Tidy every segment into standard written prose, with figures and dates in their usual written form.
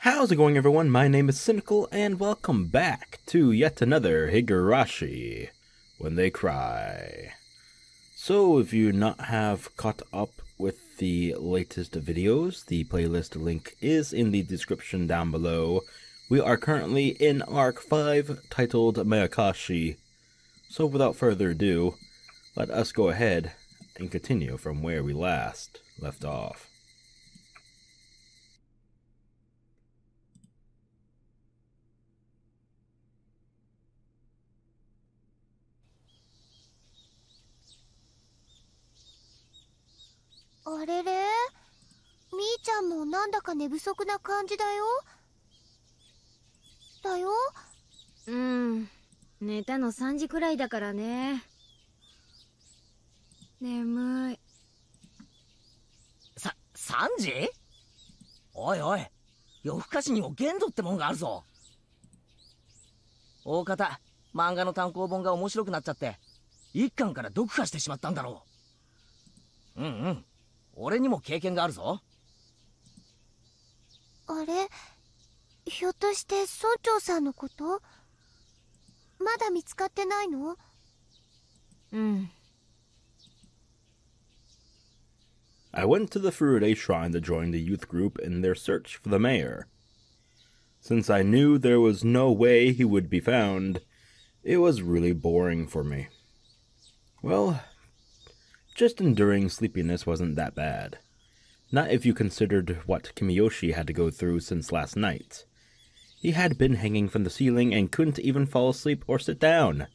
How's it going, everyone? My name is Sinikle, and welcome back to yet another Higurashi, When They Cry. So, if you not have caught up with the latest videos, the playlist link is in the description down below. We are currently in Arc 5, titled Meakashi. So, without further ado, let us go ahead and continue from where we last left off.あれれ、みーちゃんもなんだか寝不足な感じだよ。寝たの3時くらいだからね。眠い。3時？おいおい、夜更かしにも限度ってもんがあるぞ。大方、漫画の単行本が面白くなっちゃって、一巻から読破してしまったんだろう。俺にも経験があるぞ。あれ、ひょっとして村長さんのこと？まだ見つかってないの？I went to the Furude shrine to join the youth group in their search for the mayor. Since I knew there was no way he would be found, it was really boring for me. Well, just enduring sleepiness wasn't that bad. Not if you considered what Kimiyoshi had to go through since last night. He had been hanging from the ceiling and couldn't even fall asleep or sit down,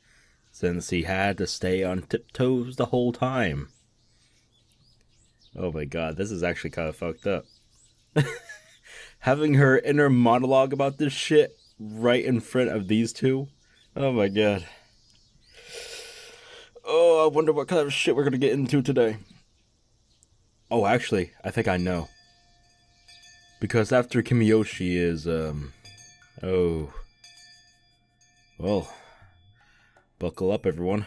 since he had to stay on tiptoes the whole time. Oh my god, this is actually kind of fucked up. Having her inner monologue about this shit right in front of these two. Oh my god. Oh, I wonder what kind of shit we're gonna get into today. Oh, actually, I think I know. Because after Kimiyoshi is, oh. Well, buckle up, everyone.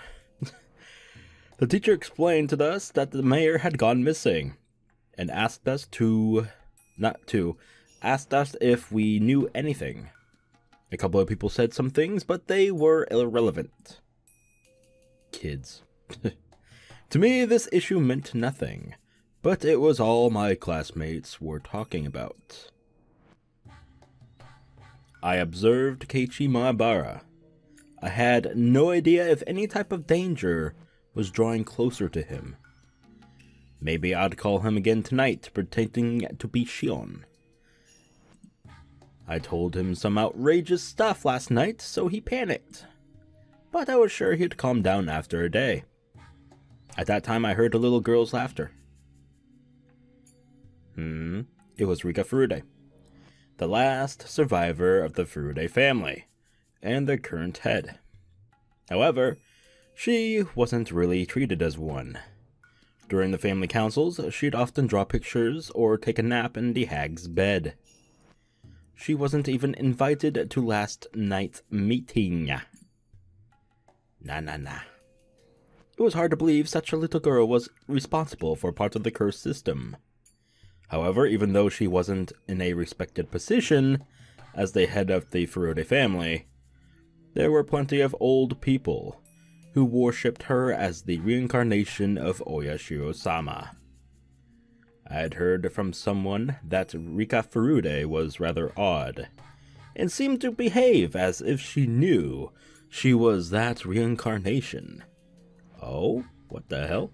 The teacher explained to us that the mayor had gone missing, and asked us if we knew anything. A couple of people said some things, but they were irrelevant. Kids. To me, this issue meant nothing, but it was all my classmates were talking about. I observed Keiichi Maebara. I had no idea if any type of danger was drawing closer to him. Maybe I'd call him again tonight, pretending to be Shion. I told him some outrageous stuff last night, so he panicked. But I was sure he'd calm down after a day. At that time, I heard a little girl's laughter. It was Rika Furude, the last survivor of the Furude family, and their current head. However, she wasn't really treated as one. During the family councils, she'd often draw pictures or take a nap in the hag's bed. She wasn't even invited to last night's meeting. Nah. It was hard to believe such a little girl was responsible for part of the curse system. However, even though she wasn't in a respected position as the head of the Furude family, there were plenty of old people who worshipped her as the reincarnation of Oyashiro-sama. I had heard from someone that Rika Furude was rather odd, and seemed to behave as if she knew she was that reincarnation. Oh, what the hell?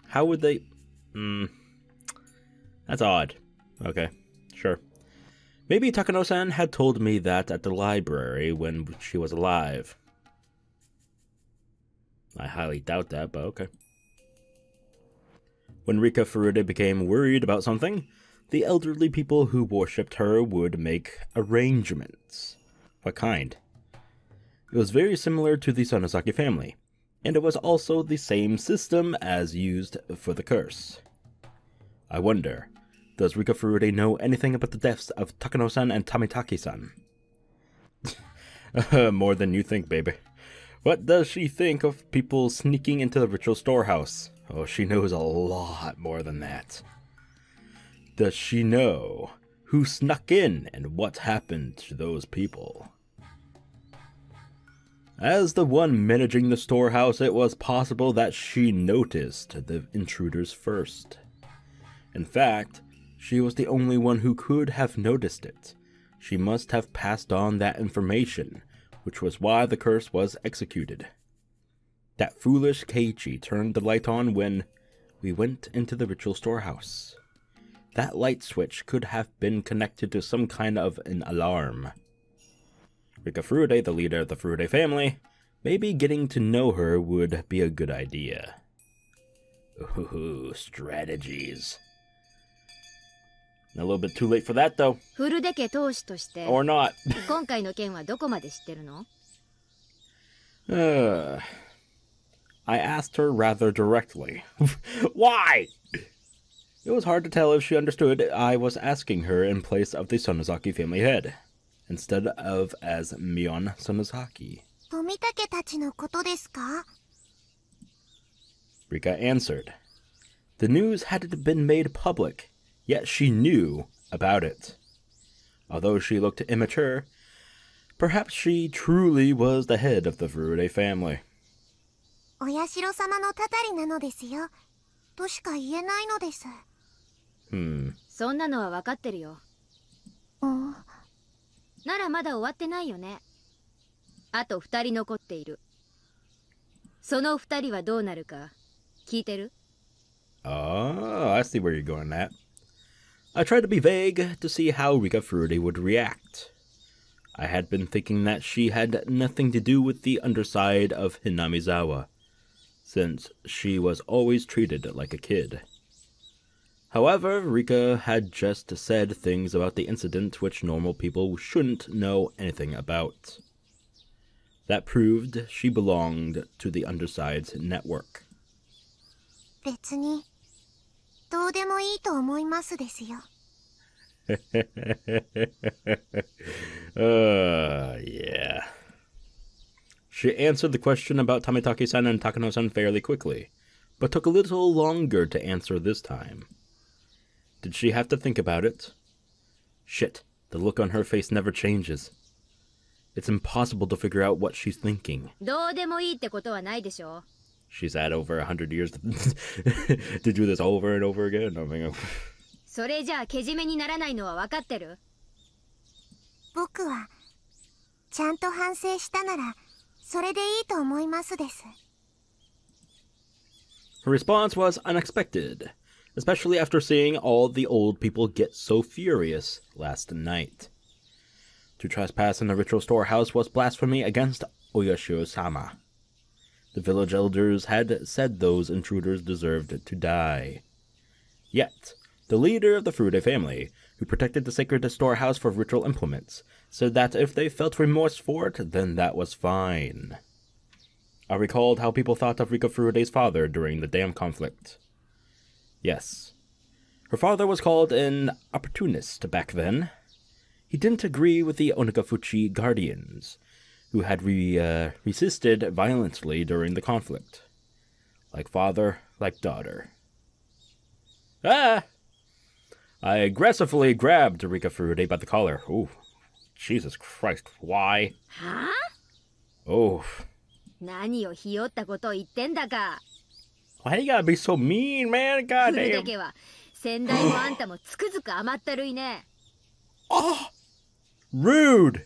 How would they... That's odd. Okay, sure. Maybe Takano-san had told me that at the library when she was alive. I highly doubt that, but okay. When Rika Furude became worried about something, the elderly people who worshipped her would make arrangements. What kind? It was very similar to the Sonozaki family, and it was also the same system as used for the curse. I wonder, does Rika Furude know anything about the deaths of Takano-san and Tamitaki-san? More than you think, baby. What does she think of people sneaking into the ritual storehouse? Oh, she knows a lot more than that. Does she know who snuck in and what happened to those people. As the one managing the storehouse, it was possible that she noticed the intruders first. In fact, she was the only one who could have noticed it. She must have passed on that information, which was why the curse was executed. That foolish Keiichi turned the light on when we went into the ritual storehouse. That light switch could have been connected to some kind of an alarm. Rika Furude, the leader of the Furude family, maybe getting to know her would be a good idea. Ooh, strategies. A little bit too late for that, though. フルデ家当主として Or not. 今回の件はどこまで知ってるの？ I asked her rather directly. Why? It was hard to tell if she understood I was asking her in place of the Sonozaki family head, instead of as Mion Sonozaki. 富武たちのことですか？ Rika answered. The news hadn't been made public, yet she knew about it. Although she looked immature, perhaps she truly was the head of the Furude family. お社様のたたりなのですよ。としか言えないのです。そんなのは分かってるよ。ならまだ終わってないよね。あと2人残っている。その2人はどうなるか聞いてる？ Oh, I see where you're going at. I tried to be vague to see how Rika Furude would react. I had been thinking that she had nothing to do with the underside of Hinamizawa, since she was always treated like a kid. However, Rika had just said things about the incident which normal people shouldn't know anything about. That proved she belonged to the underside's network. 別にどうでもいいと思いますですよ。Yeah. She answered the question about Tamitake-san and Takano-san fairly quickly, but took a little longer to answer this time. Did she have to think about it? Shit, the look on her face never changes. It's impossible to figure out what she's thinking. どうでもいいってことはないでしょ。 She's had over 100 years to do this over and over again. I mean, それじゃあけじめにならないのは分かってる？僕はちゃんと反省したならそれでいいと思いますです。 Her response was unexpected, especially after seeing all the old people get so furious last night. To trespass in the ritual storehouse was blasphemy against Oyashiro-sama. The village elders had said those intruders deserved to die. Yet, the leader of the Furude family, who protected the sacred storehouse for ritual implements, said that if they felt remorse for it, then that was fine. I recalled how people thought of Rika Furude's father during the dam conflict. Yes, her father was called an opportunist back then. He didn't agree with the Onagafuchi guardians, who had resisted violently during the conflict. Like father, like daughter. Ah! I aggressively grabbed Rika Furude by the collar. Oh, Jesus Christ, why? はあ？ Oh. 何をひよったことを言ってんだか。 Why you gotta be so mean, man? フルデ Goddamn. 家は先代もあんたもつくづく甘ったるいね。 Oh! Rude!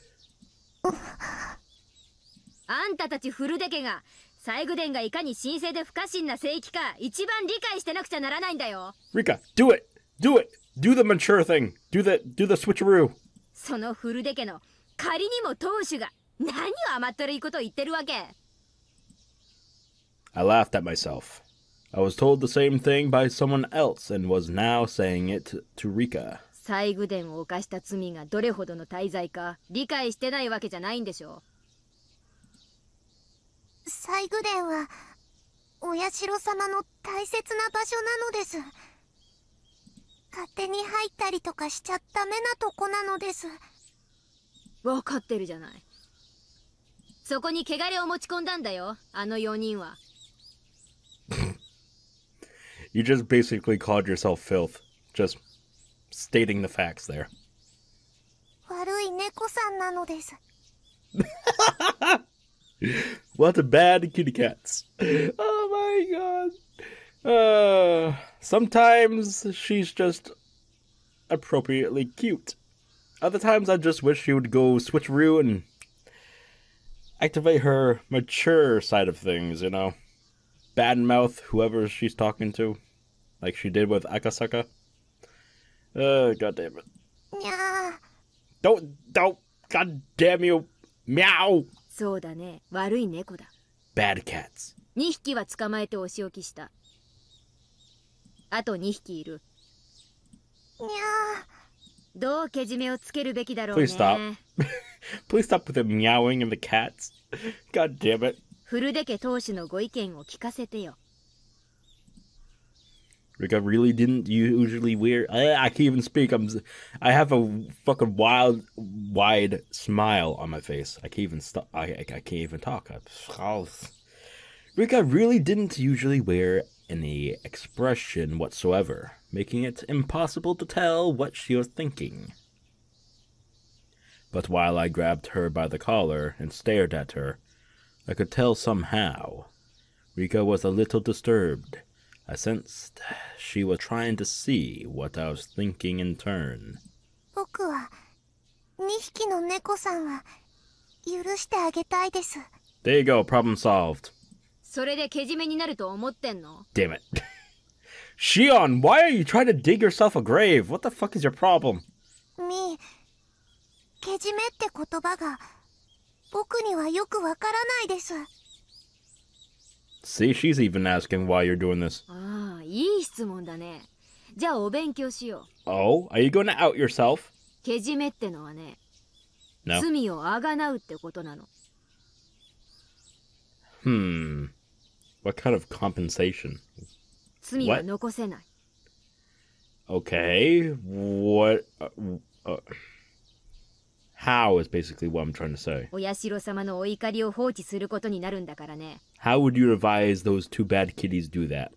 あんたたちフルデ家が西宮殿がいかに神聖で不可侵な聖域か一番理解してなくちゃならないんだよ。 Rika, do it! Do it! Do the mature thing! Do the switcheroo! そのフルデ家の仮にも当主が何を甘ったるいことを言ってるわけ。 I laughed at myself. I was told the same thing by someone else and was now saying it to Rika. 西宮殿を犯した罪がどれほどの大罪か理解してないわけじゃないんでしょ。西宮殿はお社様の大切な場所なのです。勝手に入ったりとかしちゃダメなとこなのです。分かってるじゃない。そこに汚れを持ち込んだんだよ、あの4人は。You just basically called yourself filth. Just stating the facts there. なのです。What a bad kitty cats. Oh my god. Sometimes she's just appropriately cute. Other times I just wish she would go switcheroo and activate her mature side of things, you know? Badmouth whoever she's talking to. Like she did with Akasaka. God damn it. Nya. Don't, god damn you. Meow. そうだね、悪い猫だ。 Bad cats. 2匹は捕まえてお仕置きした。あと2匹いる。にゃどうけじめをつけるべきだろうね。Please stop. Please stop with the meowing and the cats. God damn it. フルデ家当主のご意見を聞かせてよ。Rika really didn't usually wear. I can't even speak. I have a fucking wide smile on my face. I can't even stop. I can't even talk. Rika really didn't usually wear any expression whatsoever, making it impossible to tell what she was thinking. But while I grabbed her by the collar and stared at her, I could tell somehow Rika was a little disturbed. I sensed she was trying to see what I was thinking in turn. 僕は2匹の猫さんは許してあげたいです。 There you go, problem solved. それでけじめになると思ってんの？ Damn it. Shion, why are you trying to dig yourself a grave? What the fuck is your problem? けじめって言葉が僕にはよくわからないです。 See, she's even asking why you're doing this. ああ、いい質問だね。じゃあお勉強しよう。 Oh, are you going to out yourself? けじめってのはね、 No. 罪をあがなうってことなの。 What kind of compensation? 罪は残せない。 Okay, what... how is basically what I'm trying to say. お社様のお怒りを放置することになるんだからね。 How would you advise those two bad kitties do that?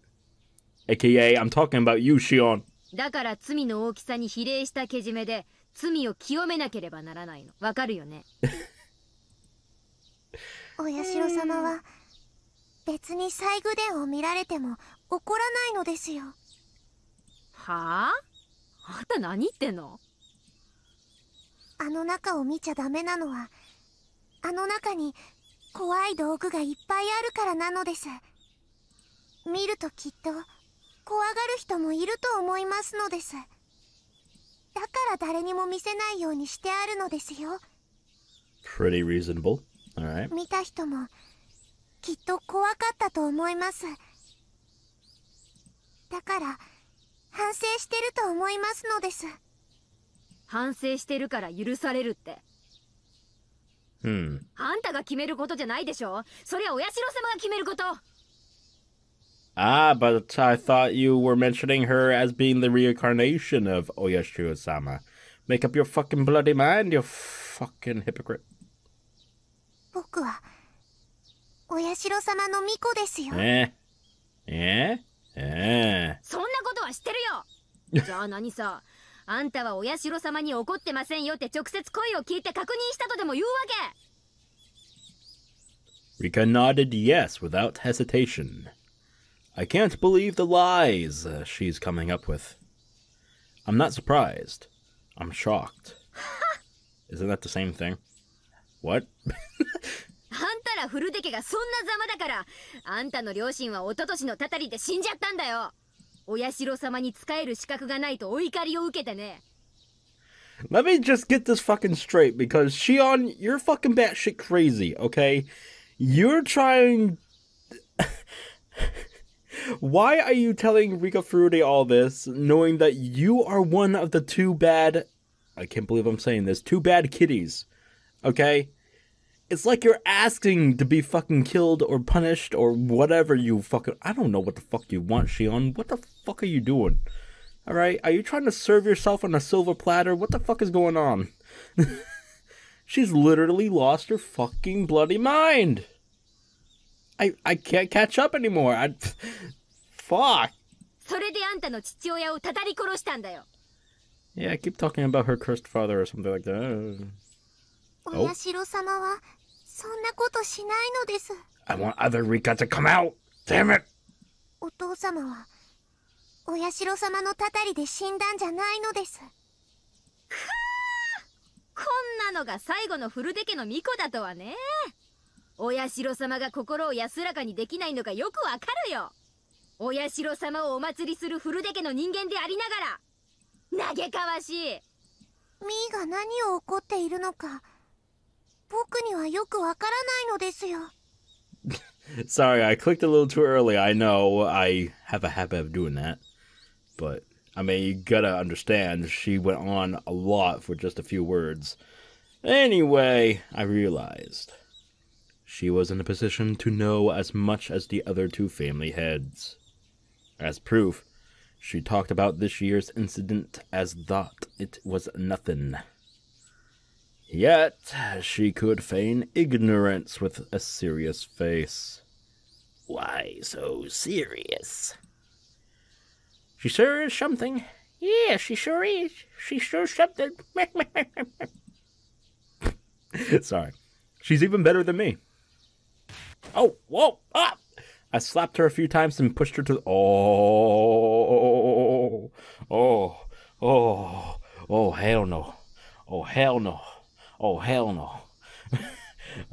AKA, I'm talking about you, Shion. だから罪の大きさに比例したけじめで罪を清めなければならないの。わかるよね？お社様は別に西宮殿を見られても怒らないのですよ。はあ？あんた何言ってんの？あの中を見ちゃダメなのはあの中に怖い道具がいっぱいあるからなのです。見るときっと怖がる人もいると思いますのです。だから誰にも見せないようにしてあるのですよ。 Pretty reasonable. Alright. 見た人もきっと怖かったと思います。だから反省してると思いますのです。反省してるから許されるって。あんたが決めることじゃないでしょ。そりゃお社様が決めること。 Ah, but I thought you were mentioning her as being the reincarnation of Oyashiro-sama. Make up your fucking bloody mind, you fucking hypocrite. 僕はお社様の巫女ですよ。そんなことは知ってるよ。じゃあ何さ、あんたはお社様に怒ってませんよって直接声を聞いて確認したとでも言うわけ。 Rika nodded yes without hesitation. I can't believe the lies she's coming up with. I'm not surprised. I'm shocked. Isn't that the same thing? What? あんたらフルデ家がそんなざまだから、あんたの両親は一昨年のたたりで死んじゃったんだよ。お社様に仕える資格がないとお怒りを受けてね。 Let me just get this fucking straight, because Shion, you're fucking batshit crazy, okay? You're trying... Why are you telling Rika Furude all this, knowing that you are one of the two bad... I can't believe I'm saying this. Two bad kitties, okay? It's like you're asking to be fucking killed or punished or whatever you fucking... I don't know what the fuck you want, Shion. What the fuck are you doing? Alright? Are you trying to serve yourself on a silver platter? What the fuck is going on? She's literally lost her fucking bloody mind. I can't catch up anymore. Fuck. それであんたの父親をたたり殺したんだよ。 Yeah, I keep talking about her cursed father or something like that. 親代様はそんなことしないのです。 I want other Rika to come out! Damn it! お父様は親代様のたたりで死んだんじゃないのです。こんなのが最後の古出家の巫女だとはね。親代様が心を安らかにできないのがよくわかるよ。親代様をお祭りする古出家の人間でありながら嘆かわしい。ミーが何を怒っているのか僕にはよくわからないのですよ。Sorry, I clicked a little too early. I know I have a habit of doing that. But, I mean, you gotta understand, she went on a lot for just a few words. Anyway, I realized she was in a position to know as much as the other two family heads. As proof, she talked about this year's incident as thought it was nothing. Yet, she could feign ignorance with a serious face. Why so serious? She sure is something. Yeah, she sure is. She sure something. Sorry. She's even better than me. Oh, whoa, ah! I slapped her a few times and pushed her to... Oh, hell no. Oh, hell no. Oh, hell no.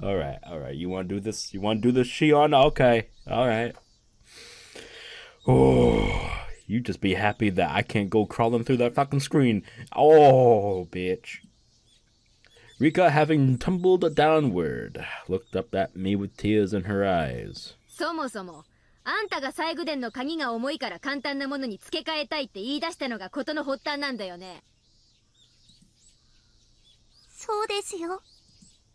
Alright. You want to do this? You want to do this, Shion? Okay. Alright. Oh, you just be happy that I can't go crawling through that fucking screen. Oh, bitch. Rika, having tumbled downward, looked up at me with tears in her eyes. そもそもあんたが細工殿の鍵が重いから簡単なものに付け替えたいって言い出したのが事の発端なんだよね。そうですよ。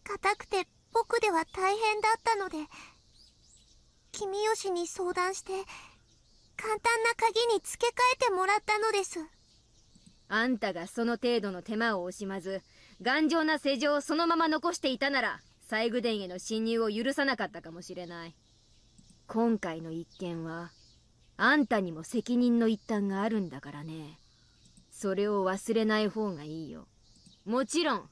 硬くて僕では大変だったので、君吉に相談して簡単な鍵に付け替えてもらったのです。あんたがその程度の手間を惜しまず頑丈な施錠をそのまま残していたなら細工殿への侵入を許さなかったかもしれない。今回の一件はあんたにも責任の一端があるんだからね。それを忘れない方がいいよ。もちろん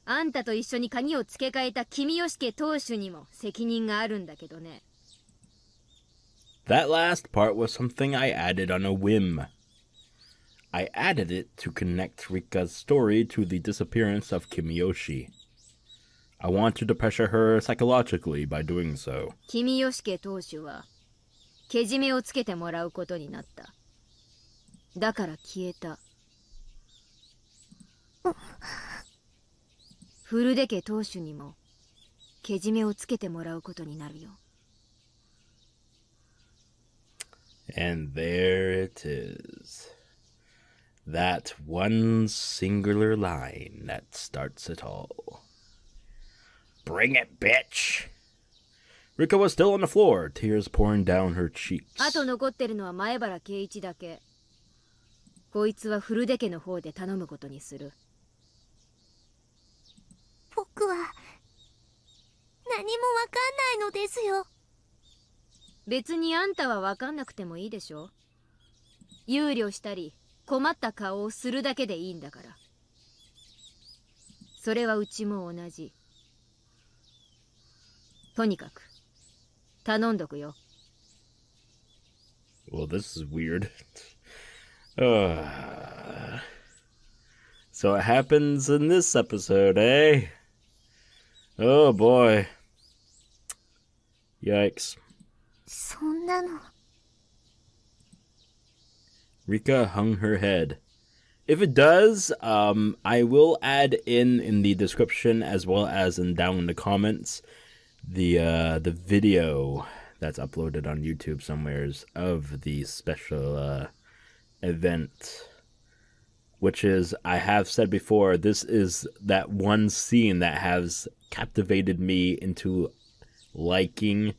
あんたと一緒に鍵を付け替えた君吉家当主にも責任があるんだけどね。That last part was something I added on a whim. I added it to connect Rika's story to the disappearance of Kimiyoshi. I wanted to pressure her psychologically by doing so. 君吉家当主はけじめをつけてもらうことになった。だから消えた。古出家当主にもけじめをつけてもらうことになるよ。And there it is. That one singular line that starts it all. Bring it, bitch! Rika was still on the floor, tears pouring down her cheeks. あと残ってるのは前原圭一だけ。こいつは古出家の方で頼むことにする。僕は何もわかんないのですよ。別にあんたはわかんなくてもいいでしょ。憂慮したり困った顔をするだけでいいんだから。それはうちも同じ。とにかく頼んどくよ。Well, this is weird. So it happens in this episode, eh? Oh boy. Yikes. そんなの。Rika hung her head. If it does, I will add in the description as well as down in the comments the video that's uploaded on YouTube somewheres of the special event, which is, I have said before, this is that one scene that has captivated me into liking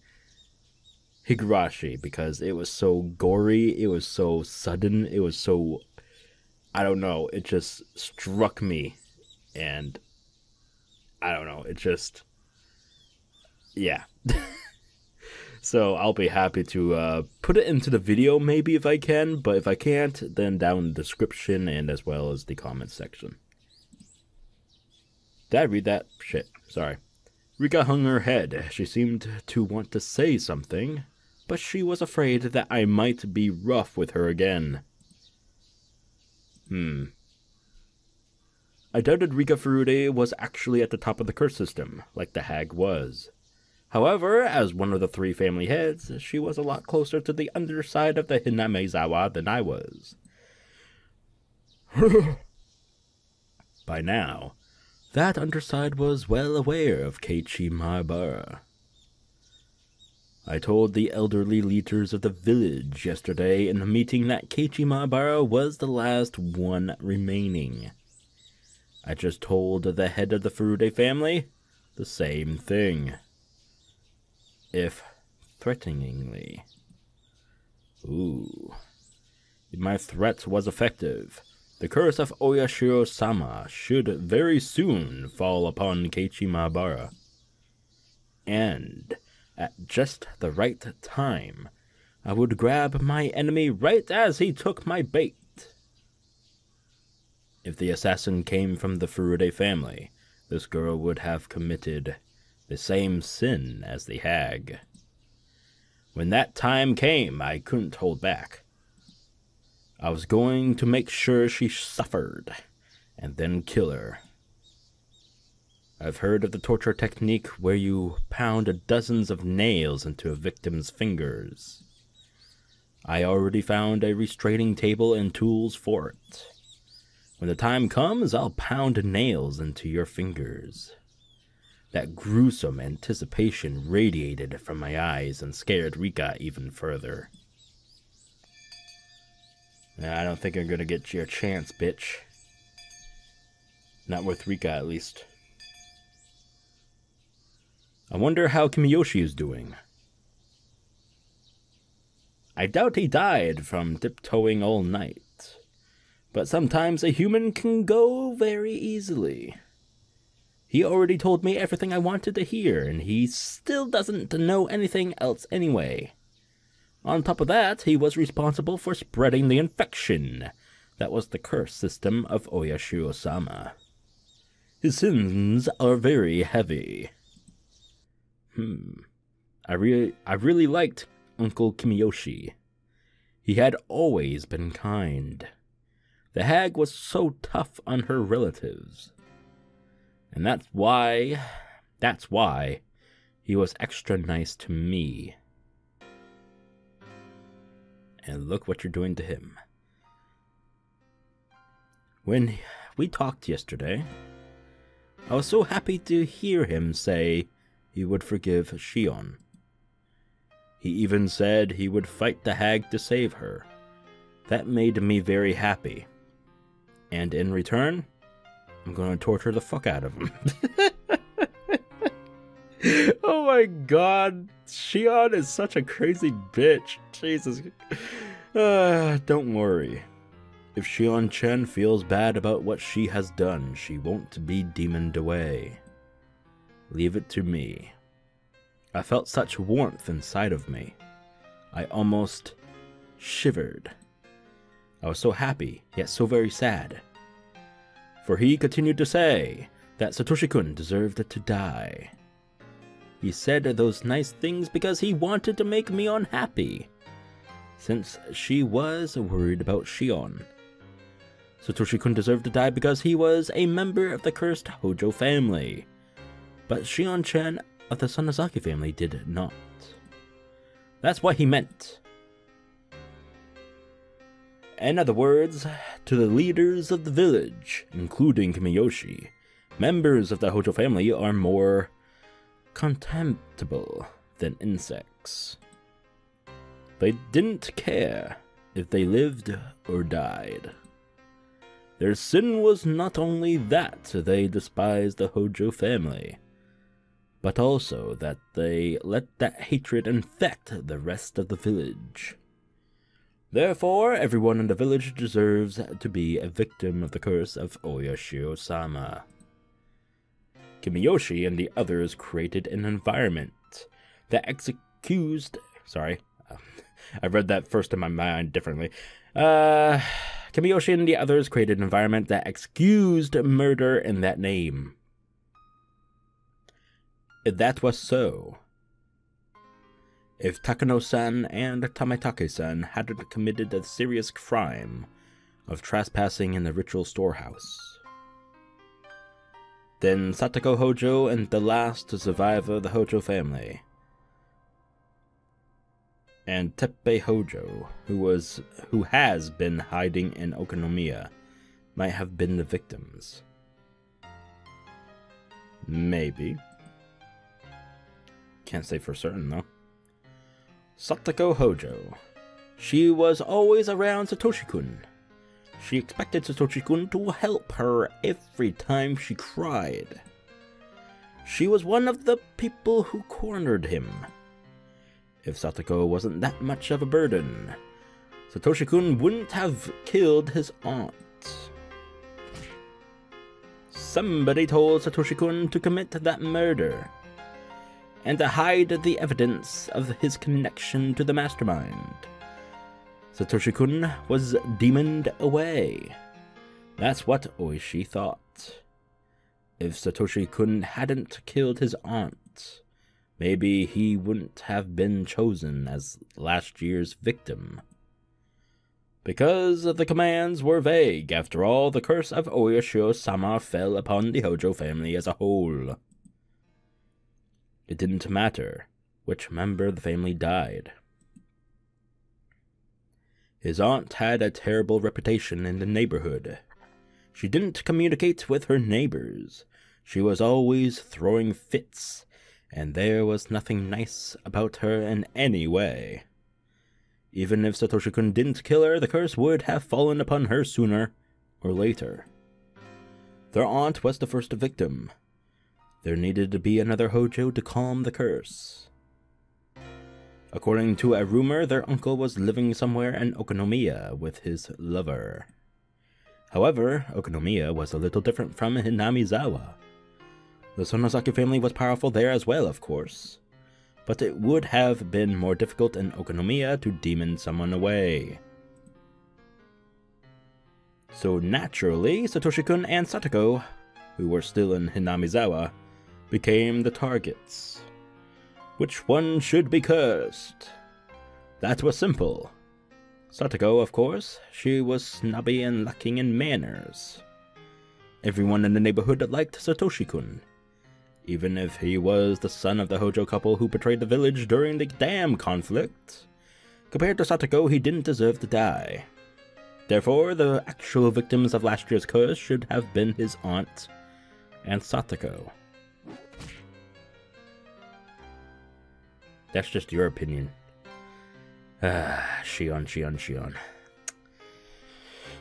Higurashi, because it was so gory, it was so sudden, it was so, I don't know, it just struck me, and I don't know, it just, yeah. So I'll be happy to put it into the video maybe if I can, but if I can't, then down in the description and as well as the comment section. Did I read that? Shit, sorry. Rika hung her head. She seemed to want to say something, but she was afraid that I might be rough with her again. I doubted Rika Furude was actually at the top of the curse system, like the hag was. However, as one of the 3 family heads, she was a lot closer to the underside of the Hinamizawa than I was. By now, that underside was well aware of Keiichi Maebara. I told the elderly leaders of the village yesterday in a meeting that Keiichi Maebara was the last one remaining. I just told the head of the Furude family the same thing. If threateningly. Ooh. My threat was effective. The curse of Oyashiro-sama should very soon fall upon Keiichi Maebara. And at just the right time, I would grab my enemy right as he took my bait. If the assassin came from the Furude family, this girl would have committed the same sin as the hag. When that time came, I couldn't hold back. I was going to make sure she suffered, and then kill her. I've heard of the torture technique where you pound dozens of nails into a victim's fingers. I already found a restraining table and tools for it. When the time comes, I'll pound nails into your fingers. That gruesome anticipation radiated from my eyes and scared Rika even further. I don't think I'm gonna get your chance, bitch. Not with Rika, at least. I wonder how Kimiyoshi is doing. I doubt he died from tiptoeing all night. But sometimes a human can go very easily. He already told me everything I wanted to hear, and he still doesn't know anything else anyway. On top of that, he was responsible for spreading the infection. That was the curse system of Oyashiro-sama. His sins are very heavy. I really liked Uncle Kimiyoshi. He had always been kind. The hag was so tough on her relatives. And that's why he was extra nice to me. And look what you're doing to him. When we talked yesterday, I was so happy to hear him say he would forgive Shion. He even said he would fight the hag to save her. That made me very happy. And in return, I'm going to torture the fuck out of him. Oh my god. Shion is such a crazy bitch. Jesus. Don't worry. If Shion-chen feels bad about what she has done, she won't be demoned away. Leave it to me. I felt such warmth inside of me. I almost shivered. I was so happy, yet so very sad. For he continued to say that Satoshi-kun deserved to die. He said those nice things because he wanted to make me unhappy, since she was worried about Shion. Satoshi-kun deserved to die because he was a member of the cursed Hōjō family, but Shion-chan of the Sonozaki family did not. That's what he meant. In other words, to the leaders of the village, including Kimiyoshi, members of the Hōjō family are more contemptible than insects. They didn't care if they lived or died. Their sin was not only that they despised the Hōjō family, but also that they let that hatred infect the rest of the village. Therefore, everyone in the village deserves to be a victim of the curse of Oyashiro-sama. Kimiyoshi and the others created an environment that excused... Sorry, I read that first in my mind differently. Kimiyoshi and the others created an environment that excused murder in that name. if that was so, if Takano-san and Tametake-san hadn't committed a serious crime of trespassing in the ritual storehouse, then Satoko Hōjō and the last to survive of the Hōjō family, and Teppei Hōjō, who has been hiding in Okonomiya, might have been the victims. Maybe. Can't say for certain, though. Satoko Hōjō. She was always around Satoshi-kun. She expected Satoshi-kun to help her every time she cried. She was one of the people who cornered him. If Satoko wasn't that much of a burden, Satoshi-kun wouldn't have killed his aunt. Somebody told Satoshi-kun to commit that murder, and to hide the evidence of his connection to the mastermind. Satoshi-kun was demoned away. That's what Oishi thought. If Satoshi-kun hadn't killed his aunt, maybe he wouldn't have been chosen as last year's victim. Because the commands were vague, after all, the curse of Oyashio-sama fell upon the Hōjō family as a whole. It didn't matter which member of the family died. His aunt had a terrible reputation in the neighborhood. She didn't communicate with her neighbors. She was always throwing fits, and there was nothing nice about her in any way. Even if Satoshi-kun didn't kill her, the curse would have fallen upon her sooner or later. Their aunt was the first victim. There needed to be another Hōjō to calm the curse. According to a rumor, their uncle was living somewhere in Okonomiya with his lover. However, Okonomiya was a little different from Hinamizawa. The Sonozaki family was powerful there as well, of course, but it would have been more difficult in Okonomiya to demon someone away. So naturally, Satoshi-kun and Satoko, who were still in Hinamizawa, became the targets. Which one should be cursed? That was simple. Satoko, of course. She was snobby and lacking in manners. Everyone in the neighborhood liked Satoshi-kun, even if he was the son of the Hōjō couple who betrayed the village during the dam conflict. Compared to Satoko, he didn't deserve to die. Therefore, the actual victims of last year's curse should have been his aunt and Satoko. That's just your opinion. Shion.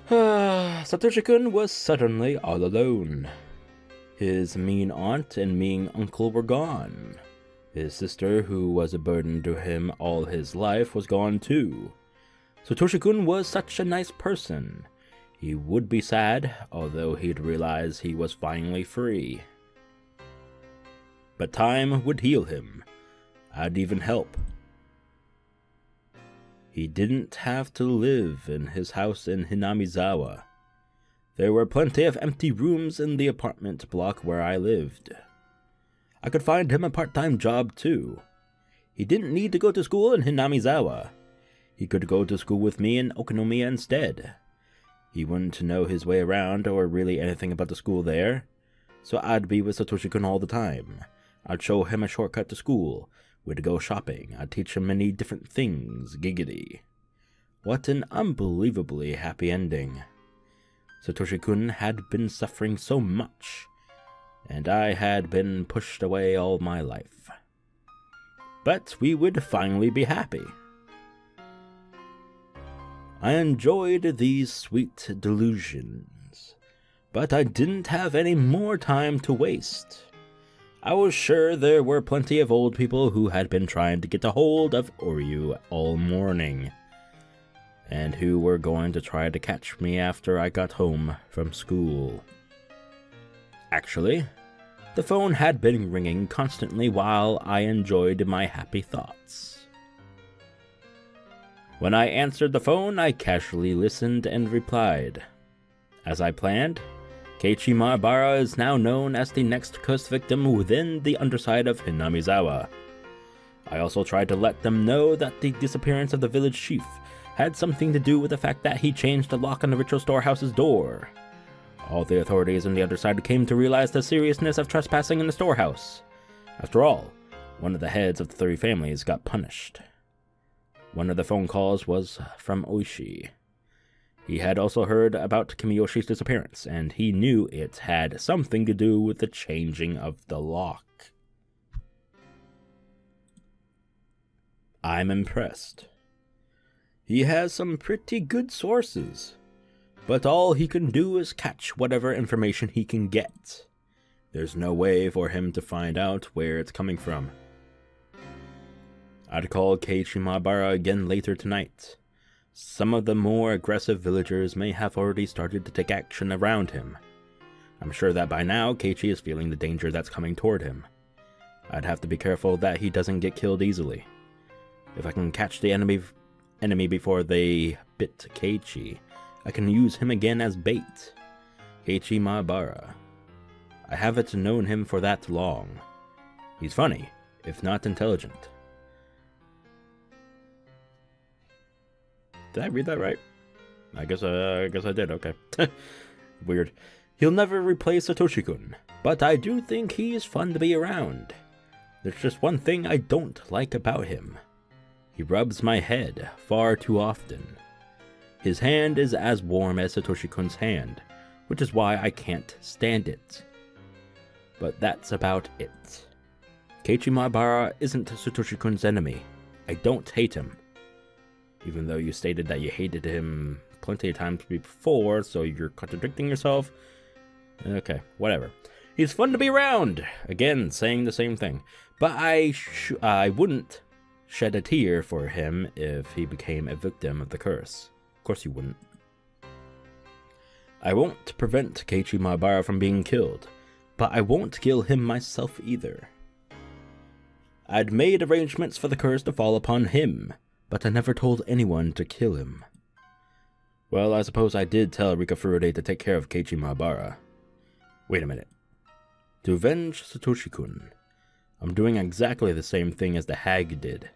Satoshi-kun was suddenly all alone. His mean aunt and mean uncle were gone. His sister, who was a burden to him all his life, was gone too. Satoshi-kun was such a nice person. He would be sad, although he'd realize he was finally free. But time would heal him. I'd even help. He didn't have to live in his house in Hinamizawa. There were plenty of empty rooms in the apartment block where I lived. I could find him a part-time job too. He didn't need to go to school in Hinamizawa. He could go to school with me in Okonomiya instead. He wouldn't know his way around or really anything about the school there, so I'd be with Satoshi-kun all the time. I'd show him a shortcut to school. We'd go shopping. I'd teach him many different things. Giggity. What an unbelievably happy ending. Satoshi-kun had been suffering so much, and I had been pushed away all my life. But we would finally be happy. I enjoyed these sweet delusions, but I didn't have any more time to waste. I was sure there were plenty of old people who had been trying to get a hold of Oryu all morning, and who were going to try to catch me after I got home from school. Actually, the phone had been ringing constantly while I enjoyed my happy thoughts. When I answered the phone, I casually listened and replied. As I planned, Keiichi Maebara is now known as the next cursed victim within the underside of Hinamizawa. I also tried to let them know that the disappearance of the village chief had something to do with the fact that he changed the lock on the ritual storehouse's door. All the authorities in the underside came to realize the seriousness of trespassing in the storehouse. After all, one of the heads of the 3 families got punished. One of the phone calls was from Oishi. He had also heard about Kimiyoshi's disappearance, and he knew it had something to do with the changing of the lock. I'm impressed. He has some pretty good sources, but all he can do is catch whatever information he can get. There's no way for him to find out where it's coming from. I'd call Keiichi Maebara again later tonight. Some of the more aggressive villagers may have already started to take action around him. I'm sure that by now Keiichi is feeling the danger that's coming toward him. I'd have to be careful that he doesn't get killed easily. If I can catch the enemy before they bit Keiichi, I can use him again as bait. Keiichi Maebara. I haven't known him for that long. He's funny, if not intelligent. Did I read that right? I guess I did, okay. Weird. He'll never replace Satoshi-kun, but I do think he's fun to be around. There's just one thing I don't like about him. He rubs my head far too often. His hand is as warm as Satoshi-kun's hand, which is why I can't stand it. But that's about it. Keiichi Maebara isn't Satoshi-kun's enemy. I don't hate him. Even though you stated that you hated him plenty of times before, so you're contradicting yourself. Okay, whatever. He's fun to be around! Again, saying the same thing. But I wouldn't shed a tear for him if he became a victim of the curse. Of course you wouldn't. I won't prevent Keiichi Maebara from being killed, but I won't kill him myself either. I'd made arrangements for the curse to fall upon him, but I never told anyone to kill him. Well, I suppose I did tell Rika Furude to take care of Keiichi Maebara. Wait a minute. To avenge Satoshi-kun, I'm doing exactly the same thing as the hag did.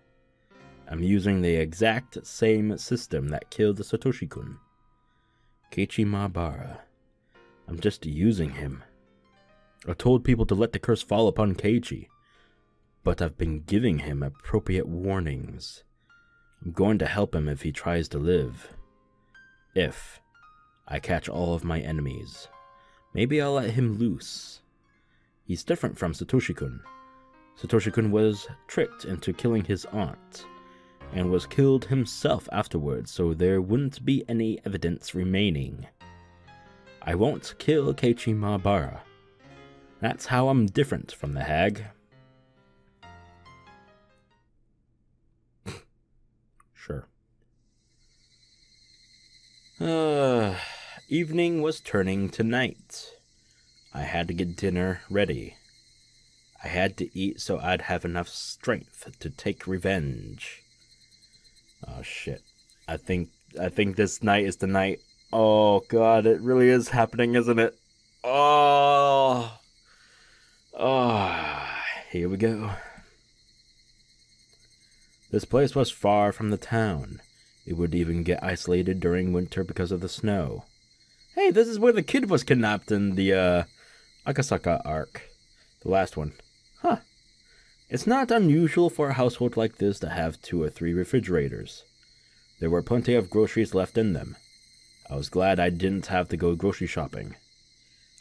I'm using the exact same system that killed Satoshi-kun. Keiichi Maebara. I'm just using him. I told people to let the curse fall upon Keiichi, but I've been giving him appropriate warnings. I'm going to help him if he tries to live. If I catch all of my enemies, maybe I'll let him loose. He's different from Satoshi-kun. Satoshi-kun was tricked into killing his aunt, and was killed himself afterwards, so there wouldn't be any evidence remaining. I won't kill Keiichi Maebara. That's how I'm different from the hag. Sure. Evening was turning to night. I had to get dinner ready. I had to eat so I'd have enough strength to take revenge. Oh shit. I think this night is the night. Oh god, it really is happening, isn't it? Oh. Oh, here we go. This place was far from the town. It would even get isolated during winter because of the snow. Hey, this is where the kid was kidnapped in the Akasaka arc. The last one. Huh. It's not unusual for a household like this to have 2 or 3 refrigerators. There were plenty of groceries left in them. I was glad I didn't have to go grocery shopping.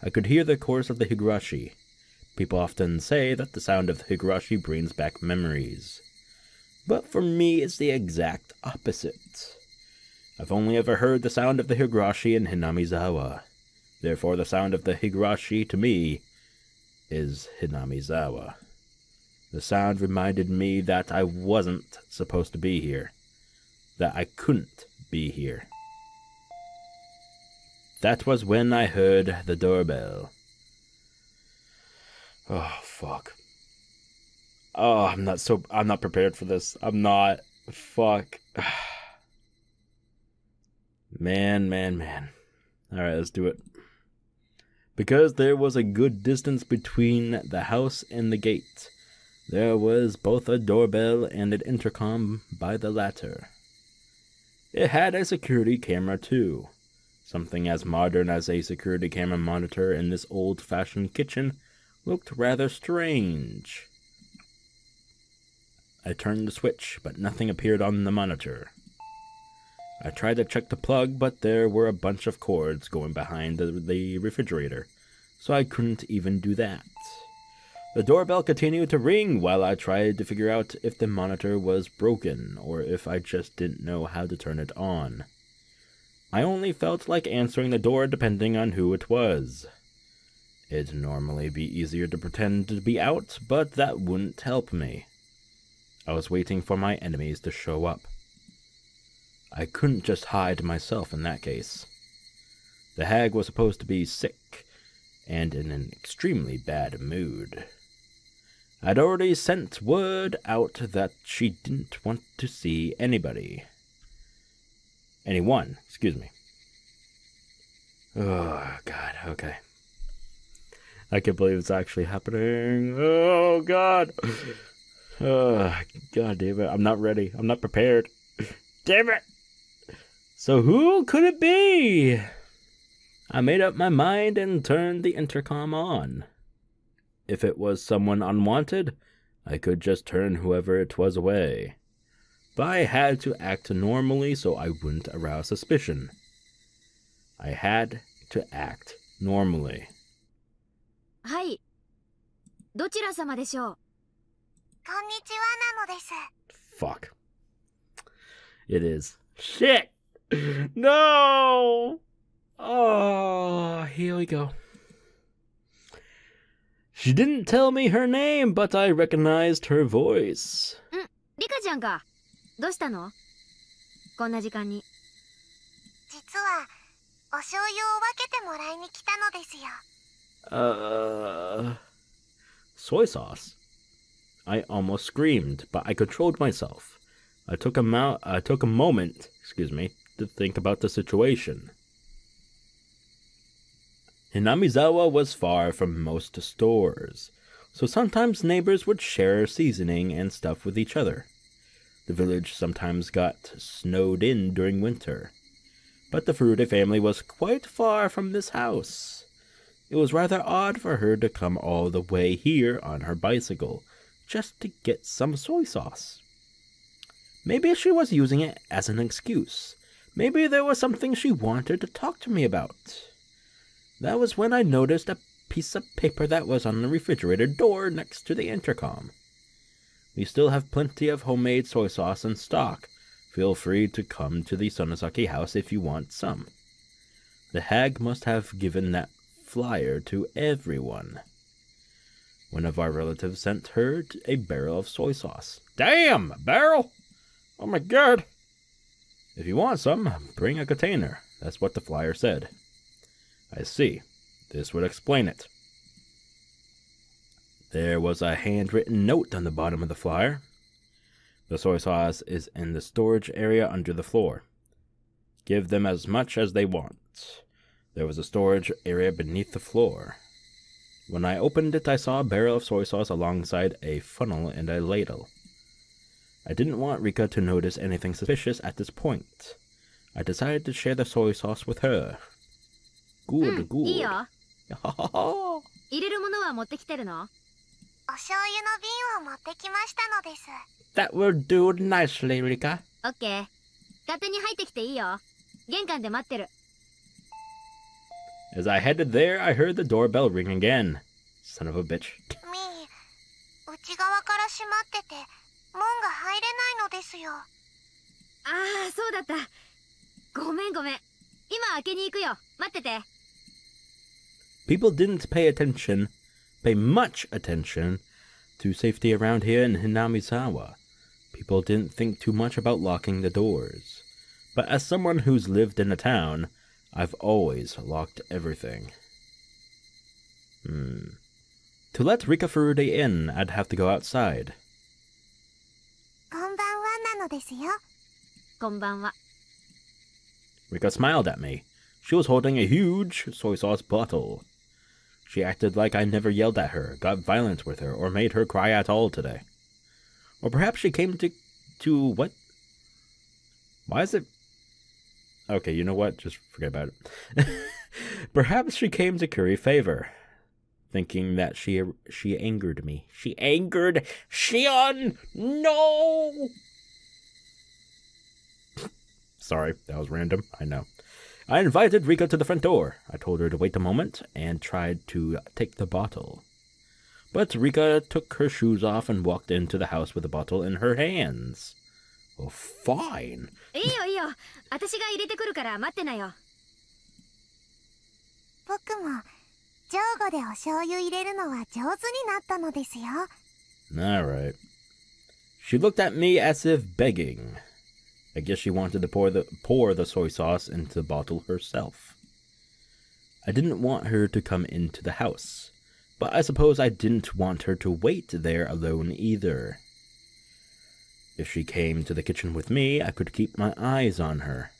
I could hear the chorus of the Higurashi. People often say that the sound of the Higurashi brings back memories. But for me, it's the exact opposite. I've only ever heard the sound of the Higurashi in Hinamizawa. Therefore, the sound of the Higurashi, to me, is Hinamizawa. The sound reminded me that I wasn't supposed to be here. That I couldn't be here. That was when I heard the doorbell. Oh, fuck. Oh, I'm not prepared for this. I'm not. Fuck. Man. Alright, let's do it. Because there was a good distance between the house and the gate, there was both a doorbell and an intercom by the latter. It had a security camera too. Something as modern as a security camera monitor in this old-fashioned kitchen looked rather strange. I turned the switch, but nothing appeared on the monitor. I tried to check the plug, but there were a bunch of cords going behind the refrigerator, so I couldn't even do that. The doorbell continued to ring while I tried to figure out if the monitor was broken or if I just didn't know how to turn it on. I only felt like answering the door depending on who it was. It'd normally be easier to pretend to be out, but that wouldn't help me. I was waiting for my enemies to show up. I couldn't just hide myself in that case. The hag was supposed to be sick and in an extremely bad mood. I'd already sent word out that she didn't want to see anyone, excuse me. Oh, God, okay. I can't believe it's actually happening. Oh, God. Oh, God damn it. I'm not ready. I'm not prepared. Damn it. So who could it be? I made up my mind and turned the intercom on. If it was someone unwanted, I could just turn whoever it was away. But I had to act normally so I wouldn't arouse suspicion. I had to act normally. はい。どちら様でしょう？こんにちはなのです。Fuck. It is. Shit! No! Oh, here we go. She didn't tell me her name, but I recognized her voice. リカちゃんか。どうしたの？こんな時間に。実は、お醤油を分けてもらいに来たのですよ。Soy sauce? I almost screamed, but I controlled myself. I took a moment, to think about the situation. Hinamizawa was far from most stores, so sometimes neighbors would share seasoning and stuff with each other. The village sometimes got snowed in during winter, but the Furude family was quite far from this house. It was rather odd for her to come all the way here on her bicycle, just to get some soy sauce. Maybe she was using it as an excuse. Maybe there was something she wanted to talk to me about. That was when I noticed a piece of paper that was on the refrigerator door next to the intercom. We still have plenty of homemade soy sauce in stock. Feel free to come to the Sonozaki house if you want some. The hag must have given that flyer to everyone. One of our relatives sent her a barrel of soy sauce. Damn! A barrel? Oh my God! If you want some, bring a container. That's what the flyer said. I see. This would explain it. There was a handwritten note on the bottom of the flyer. The soy sauce is in the storage area under the floor. Give them as much as they want. There was a storage area beneath the floor. When I opened it, I saw a barrel of soy sauce alongside a funnel and a ladle. I didn't want Rika to notice anything suspicious at this point. I decided to share the soy sauce with her. Good, good. いいよ。入れるものは持ってきてるの？お醤油の瓶を持ってきましたのです。That will do nicely, Rika. オッケー。勝手に入ってきていいよ。玄関で待ってる。As I headed there, I heard the doorbell ring again. Son of a bitch. みー、内側から閉まってて、門が入れないのですよ。ああ、そうだった。ごめん。今開けに行くよ。待ってて。People didn't pay much attention to safety around here in Hinamizawa. People didn't think too much about locking the doors. But as someone who's lived in a town, I've always locked everything. To let Rika Furude in, I'd have to go outside. こんばんはなのですよ。こんばんは。Rika smiled at me. She was holding a huge soy sauce bottle. She acted like I never yelled at her, got violent with her, or made her cry at all today. Or perhaps she came to what? Why is it? Okay, you know what? Just forget about it. Perhaps she came to curry favor, thinking that she angered me. She angered Shion! No! Sorry, that was random. I know. I invited Rika to the front door. I told her to wait a moment and tried to take the bottle. But Rika took her shoes off and walked into the house with the bottle in her hands. Oh, fine. いいよいいよ。私が入れてくるから待ってなよ。僕も上後でお醤油入れるのは上手になったのですよ。Alright. She looked at me as if begging. I guess she wanted to pour the soy sauce into the bottle herself. I didn't want her to come into the house, but I suppose I didn't want her to wait there alone either. If she came to the kitchen with me, I could keep my eyes on her.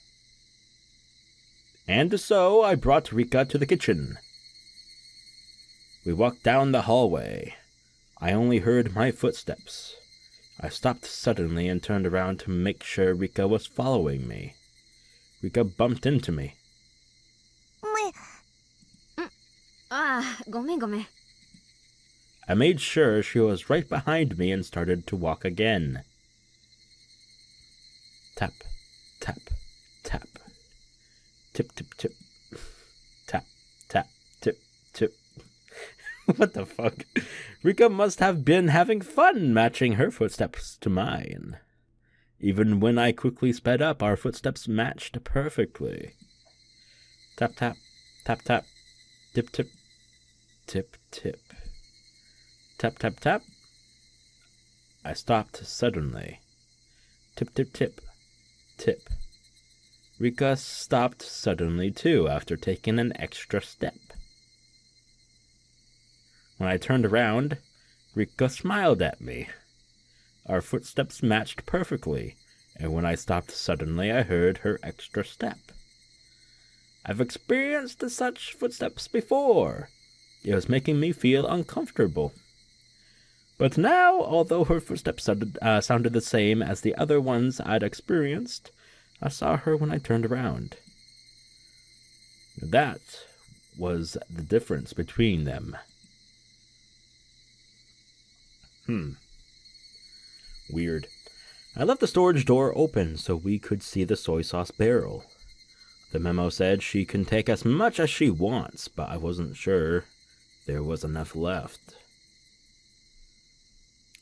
And so I brought Rika to the kitchen. We walked down the hallway. I only heard my footsteps. I stopped suddenly and turned around to make sure Rika was following me. Rika bumped into me. ああ、ごめんごめん。I made sure she was right behind me and started to walk again. Tap, tap, tap. Tip, tip, tip. Tap, tap, tip, tip. What the fuck? Rika must have been having fun matching her footsteps to mine. Even when I quickly sped up, our footsteps matched perfectly. Tap, tap, tap, tap. Tip, tip, tip, tip. Tap, tap, tap. I stopped suddenly. Tip, tip, tip, tip. Rika stopped suddenly too after taking an extra step. When I turned around, Rika smiled at me. Our footsteps matched perfectly, and when I stopped suddenly, I heard her extra step. I've experienced such footsteps before. It was making me feel uncomfortable. But now, although her footsteps sounded the same as the other ones I'd experienced, I saw her when I turned around. That was the difference between them. Weird. I left the storage door open so we could see the soy sauce barrel. The memo said she can take as much as she wants, but I wasn't sure there was enough left.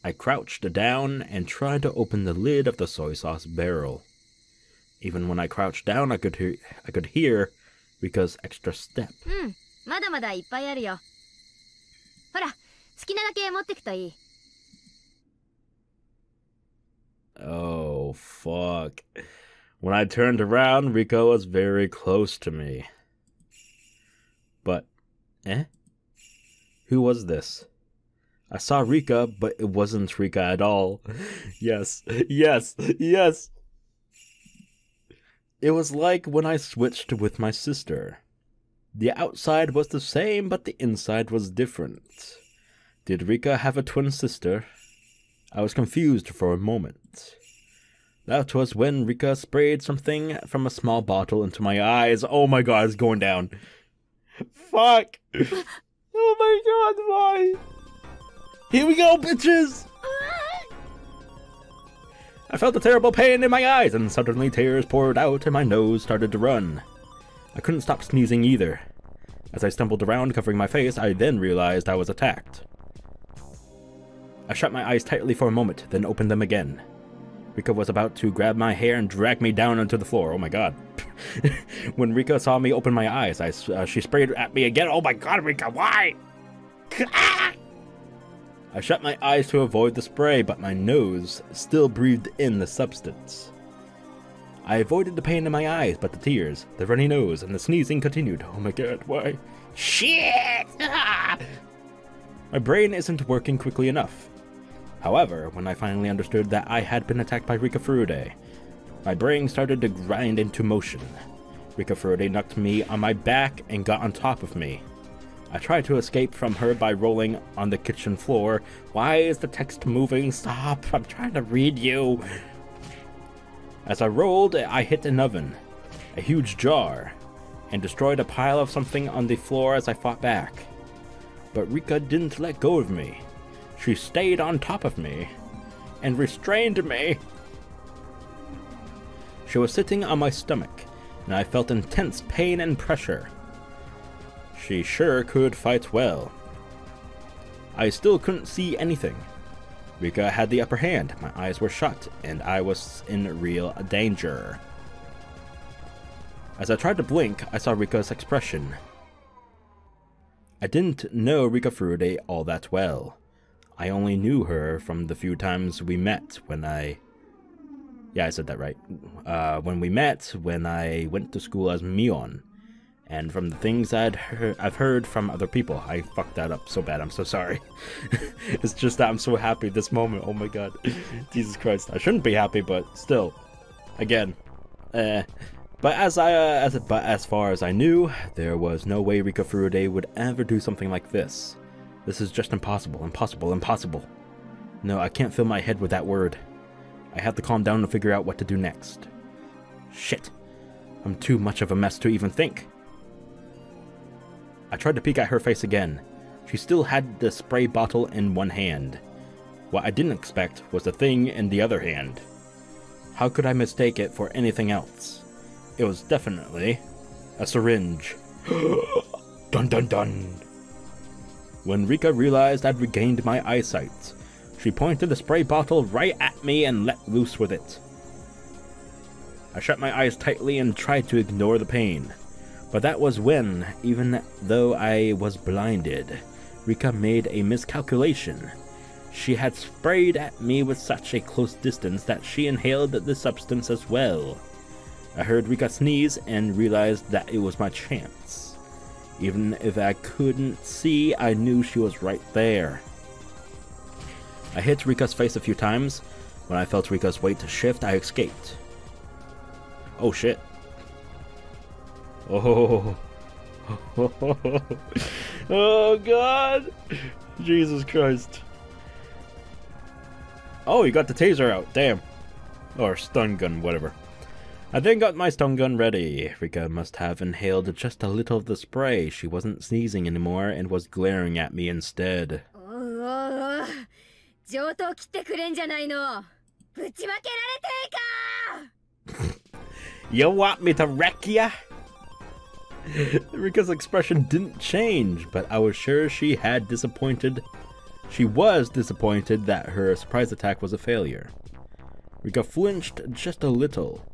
I crouched down and tried to open the lid of the soy sauce barrel. Even when I crouched down, I could hear Rika's extra step. まだまだいっぱいあるよ。ほら、好きなだけ持ってくといい。Oh, fuck. When I turned around, Rika was very close to me. But, who was this? I saw Rika, but it wasn't Rika at all. Yes, yes, yes! It was like when I switched with my sister. The outside was the same, but the inside was different. Did Rika have a twin sister? I was confused for a moment. That was when Rika sprayed something from a small bottle into my eyes. Oh my god, it's going down. Fuck! Oh my god, why? Here we go, bitches! I felt a terrible pain in my eyes, and suddenly tears poured out and my nose started to run. I couldn't stop sneezing either. As I stumbled around covering my face, I then realized I was attacked. I shut my eyes tightly for a moment, then opened them again. Rika was about to grab my hair and drag me down onto the floor. Oh my god. When Rika saw me open my eyes, she sprayed at me again. Oh my god, Rika, why? I shut my eyes to avoid the spray, but my nose still breathed in the substance. I avoided the pain in my eyes, but the tears, the runny nose, and the sneezing continued. Oh my god, why? Shit! My brain isn't working quickly enough. However, when I finally understood that I had been attacked by Rika Furude, my brain started to grind into motion. Rika Furude knocked me on my back and got on top of me. I tried to escape from her by rolling on the kitchen floor. Why is the text moving? Stop! I'm trying to read you! As I rolled, I hit an oven, a huge jar, and destroyed a pile of something on the floor as I fought back. But Rika didn't let go of me. She stayed on top of me and restrained me. She was sitting on my stomach, and I felt intense pain and pressure. She sure could fight well. I still couldn't see anything. Rika had the upper hand, my eyes were shut, and I was in real danger. As I tried to blink, I saw Rika's expression. I didn't know Rika Furude all that well. I only knew her from the few times we met when I... Yeah, I said that right. When we met, when I went to school as Mion. And from the things I've heard from other people. I fucked that up so bad, I'm so sorry. It's just that I'm so happy this moment, oh my god. Jesus Christ, I shouldn't be happy, but still. Again. But as far as I knew, there was no way Rika Furude would ever do something like this. This is just impossible, impossible, impossible. No, I can't fill my head with that word. I have to calm down and figure out what to do next. Shit. I'm too much of a mess to even think. I tried to peek at her face again. She still had the spray bottle in one hand. What I didn't expect was the thing in the other hand. How could I mistake it for anything else? It was definitely a syringe. Dun dun dun. When Rika realized I'd regained my eyesight, she pointed the spray bottle right at me and let loose with it. I shut my eyes tightly and tried to ignore the pain. But that was when, even though I was blinded, Rika made a miscalculation. She had sprayed at me with such a close distance that she inhaled the substance as well. I heard Rika sneeze and realized that it was my chance. Even if I couldn't see, I knew she was right there. I hit Rika's face a few times. When I felt Rika's weight shift, I escaped. Oh shit. Oh. Oh god. Jesus Christ. Oh, you got the taser out. Damn. Or stun gun, whatever. I then got my stun gun ready. Rika must have inhaled just a little of the spray. She wasn't sneezing anymore and was glaring at me instead. You want me to wreck ya? Rika's expression didn't change, but I was sure she was disappointed that her surprise attack was a failure. Rika flinched just a little,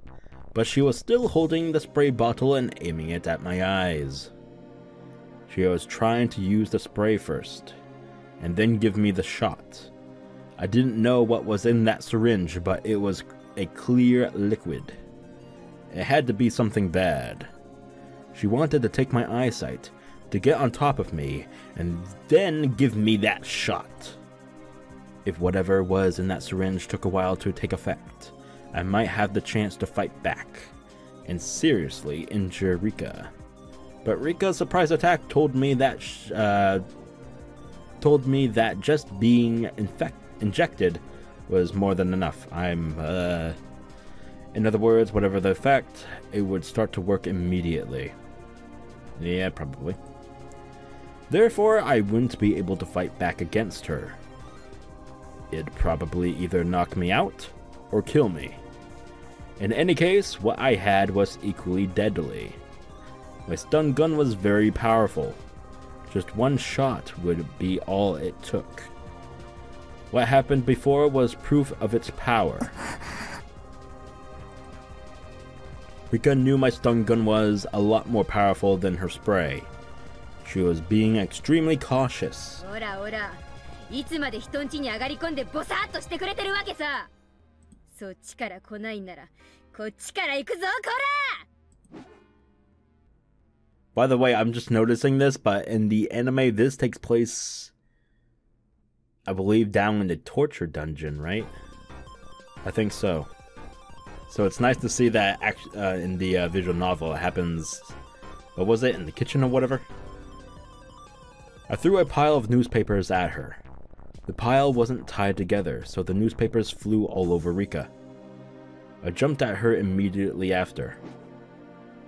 but she was still holding the spray bottle and aiming it at my eyes. She was trying to use the spray first, and then give me the shot. I didn't know what was in that syringe, but it was a clear liquid. It had to be something bad. She wanted to take my eyesight, to get on top of me, and then give me that shot. If whatever was in that syringe took a while to take effect, I might have the chance to fight back, and seriously injure Rika. But Rika's surprise attack told me that just being injected was more than enough. In other words, whatever the effect, it would start to work immediately. Yeah, probably. Therefore, I wouldn't be able to fight back against her. It'd probably either knock me out or kill me. In any case, what I had was equally deadly. My stun gun was very powerful. Just one shot would be all it took. What happened before was proof of its power. Rika knew my stun gun was a lot more powerful than her spray. She was being extremely cautious. By the way, I'm just noticing this, but in the anime, this takes place, I believe, down in the torture dungeon, right? I think so. So it's nice to see that in the visual novel it happens, what was it, in the kitchen or whatever? I threw a pile of newspapers at her. The pile wasn't tied together, so the newspapers flew all over Rika. I jumped at her immediately after.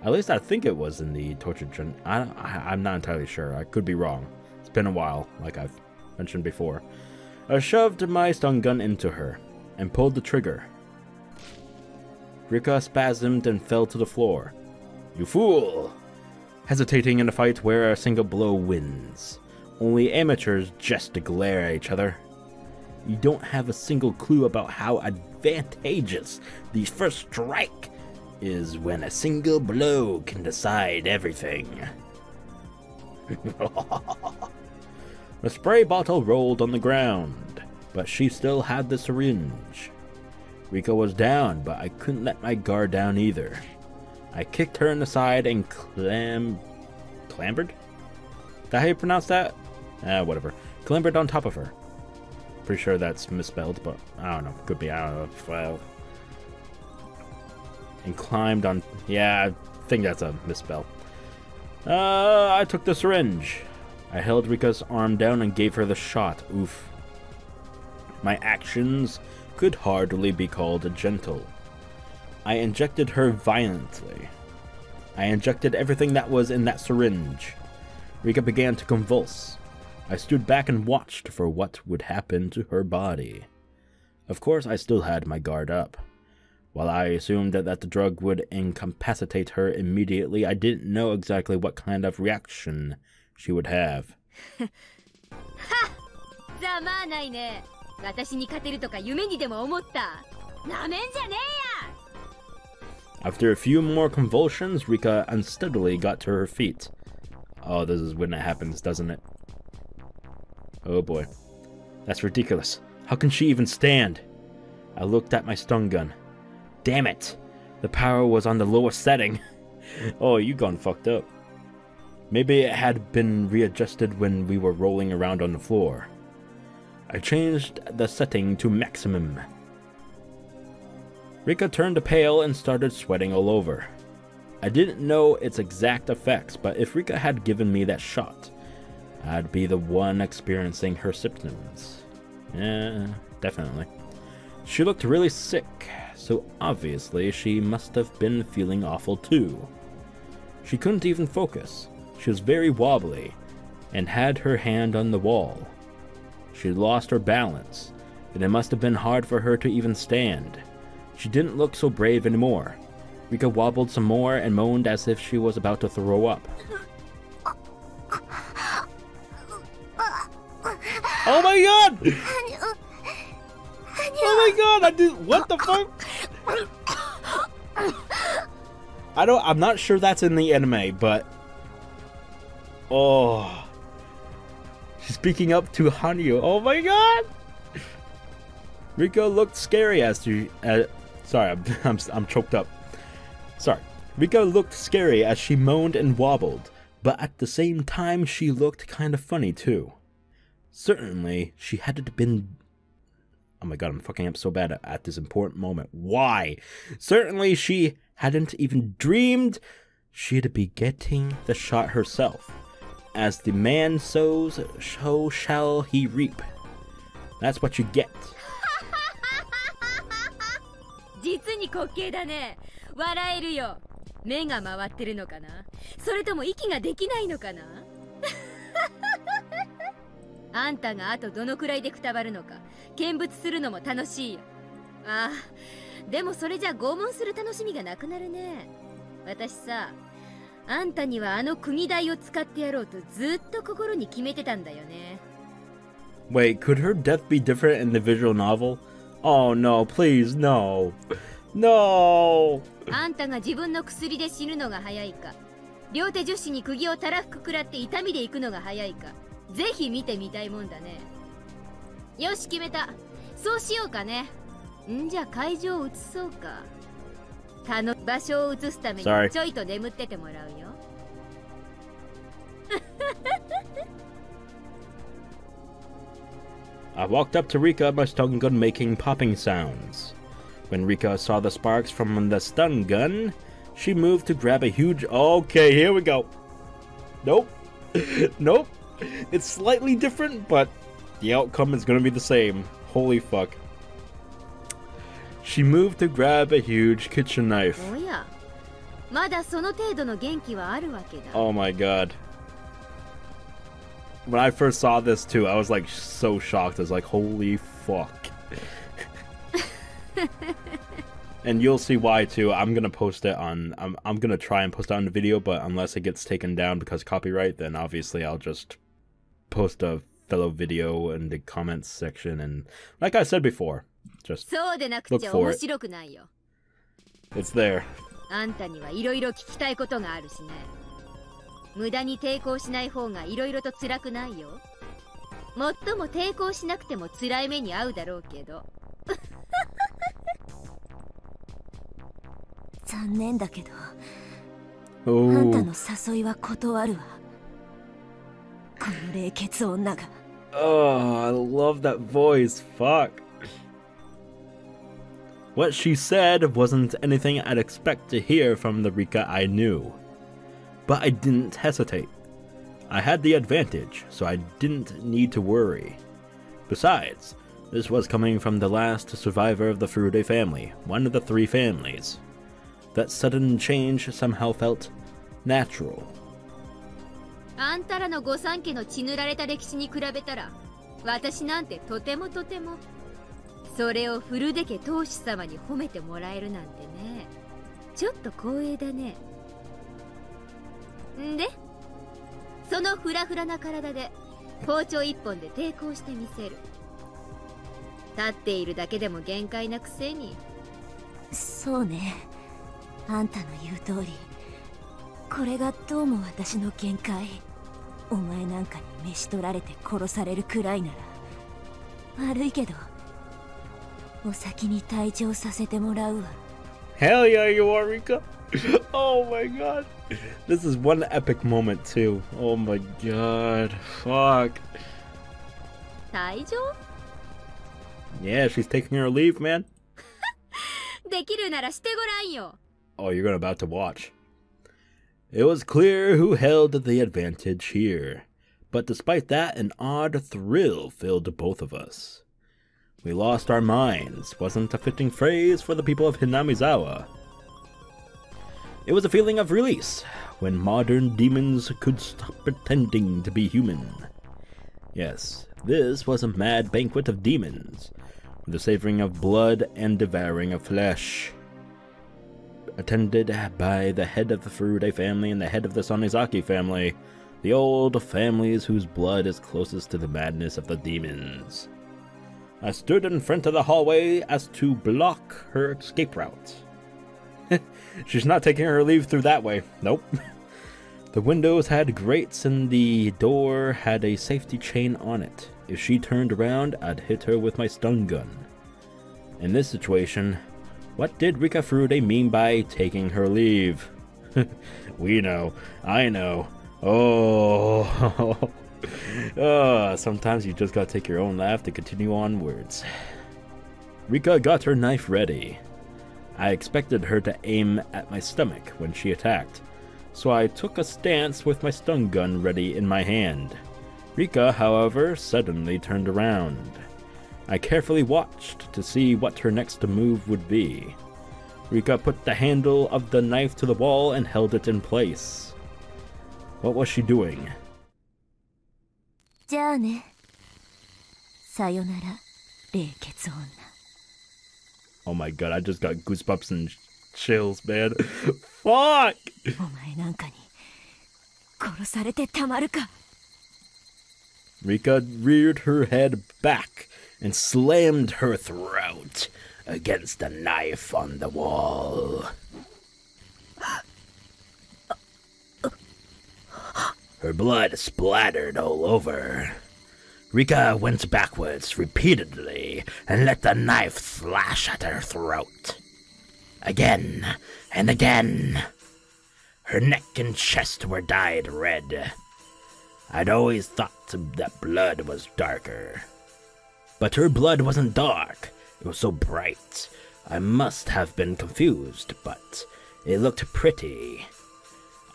At least I think it was in the torture gen. I'm not entirely sure. I could be wrong. It's been a while, like I've mentioned before. I shoved my stun gun into her and pulled the trigger. Rika spasmed and fell to the floor. You fool! Hesitating in a fight where a single blow wins. Only amateurs just to glare at each other. You don't have a single clue about how advantageous the first strike is when a single blow can decide everything. The spray bottle rolled on the ground, but she still had the syringe. Rika was down, but I couldn't let my guard down either. I kicked her in the side and clambered? Is that how you pronounce that? Whatever. Clambered on top of her. Pretty sure that's misspelled, but I don't know. Could be. I don't know. And climbed on. Yeah, I think that's a misspell. I took the syringe. I held Rika's arm down and gave her the shot. Oof. My actions could hardly be called gentle. I injected her violently. I injected everything that was in that syringe. Rika began to convulse. I stood back and watched for what would happen to her body. Of course, I still had my guard up. While I assumed that the drug would incapacitate her immediately, I didn't know exactly what kind of reaction she would have. Ha! ざまあないね。私に勝てるとか夢にでも思った。なめんじゃねえや! After a few more convulsions, Rika unsteadily got to her feet. Oh, this is when it happens, doesn't it? Oh boy. That's ridiculous. How can she even stand? I looked at my stun gun. Damn it! The power was on the lowest setting. Oh, you gone fucked up. Maybe it had been readjusted when we were rolling around on the floor. I changed the setting to maximum. Rika turned pale and started sweating all over. I didn't know its exact effects, but if Rika had given me that shot, I'd be the one experiencing her symptoms. Yeah, definitely. She looked really sick, so obviously she must have been feeling awful too. She couldn't even focus. She was very wobbly, and had her hand on the wall. She lost her balance, and it must have been hard for her to even stand. She didn't look so brave anymore. Rika wobbled some more and moaned as if she was about to throw up. Oh my god! Oh my god, I did. What the fuck? I'm not sure that's in the anime, but. Oh. She's speaking up to Hanyu. Oh my god! Rika looked scary as she. Sorry, I'm choked up. Sorry. Rika looked scary as she moaned and wobbled, but at the same time she looked kind of funny too. Certainly, she hadn't been. Oh my god, I'm fucking up so bad at this important moment. Why? Certainly, she hadn't even dreamed she'd be getting the shot herself. As the man sows, so shall he reap. That's what you get. 実に滑稽だね。笑えるよ。目が回ってるのかな？それとも息ができないのかな？あんたがあとどのくらいでくたばるのか見物するのも楽しいよ。ああ、でもそれじゃ拷問する楽しみがなくなるね。私さ、あんたにはあの釘台を使ってやろうとずっと心に決めてたんだよね。Wait, could her death be different in the visual novel? Oh no, please, no. No! あんたが自分の薬で死ぬのが早いか、両手樹脂に釘をたらふく食らって痛みで行くのが早いか、ぜひ見てみたいもんだね。よし、決めた。そうしようかね。んじゃ会場を移そうか。場所を移すためにちょいと眠っててもらうよ。I walked up to Rika, my stun gun making popping sounds. When Rika saw the sparks from the stun gun, she moved to grab a huge... Okay, here we go. Nope. Nope. It's slightly different, but the outcome is gonna be the same. Holy fuck. She moved to grab a huge kitchen knife. Oh my god. When I first saw this too, I was like so shocked. I was like, holy fuck. And you'll see why too. I'm gonna post it on, I'm gonna try and post it on the video, but unless it gets taken down because copyright, then obviously I'll just post a fellow video in the comments section, and like I said before, just look for it. It's there. あんたにはいろいろ聞きたいことがあるしね。無駄に抵抗しない方がいろいろと辛くないよ。もっとも抵抗しなくても辛い目に遭うだろうけど。残念だけど、あ Oh. んたの誘いは断るわ。この冷血女が。Oh, I love that voice. Fuck. What she said wasn't anything I'd expect to hear from the Rika I knew. But I didn't hesitate. I had the advantage, so I didn't need to worry. Besides, this was coming from the last survivor of the Furude family, one of the 3 families. That sudden change somehow felt natural. あんたらの御三家の血塗られた歴史に比べたら、私なんてとてもとても。それを古出家当主様に褒めてもらえるなんてね。ちょっと光栄だね。んで、そのフラフラな体で包丁一本で抵抗してみせる。立っているだけでも限界なくせに。そうね。あんたの言う通り。これがどうも私の限界。お前なんかに召し取られて殺されるくらいなら。悪いけど。お先に退場させてもらうわ。 Hell yeah, you are, Rika. Oh my god. This is one epic moment too. Oh my god. Fuck. 退場? Yeah, she's taking her leave, man. できるならしてごらんよ。 Oh, you're about to watch. It was clear who held the advantage here. But despite that, an odd thrill filled both of us. We lost our minds wasn't a fitting phrase for the people of Hinamizawa. It was a feeling of release, when modern demons could stop pretending to be human. Yes, this was a mad banquet of demons, the savoring of blood and devouring of flesh. Attended by the head of the Furude family and the head of the Sonozaki family, the old families whose blood is closest to the madness of the demons. I stood in front of the hallway as to block her escape route. She's not taking her leave through that way. Nope. The windows had grates and the door had a safety chain on it. If she turned around, I'd hit her with my stun gun. In this situation, what did Rika Furude mean by taking her leave? We know. I know. Oh... sometimes you just gotta take your own laugh to continue onwards. Rika got her knife ready. I expected her to aim at my stomach when she attacked, so I took a stance with my stun gun ready in my hand. Rika, however, suddenly turned around. I carefully watched to see what her next move would be. Rika put the handle of the knife to the wall and held it in place. What was she doing? じゃあね。さよなら、冷血女。 Oh my god, I just got goosebumps and chills, man. Fuck! お前なんかに殺されてたまるか。 Rika reared her head back and slammed her throat against the knife on the wall. Her blood splattered all over. Rika went backwards repeatedly and let the knife slash at her throat. Again and again. Her neck and chest were dyed red. I'd always thought that blood was darker. But her blood wasn't dark. It was so bright. I must have been confused, but it looked pretty.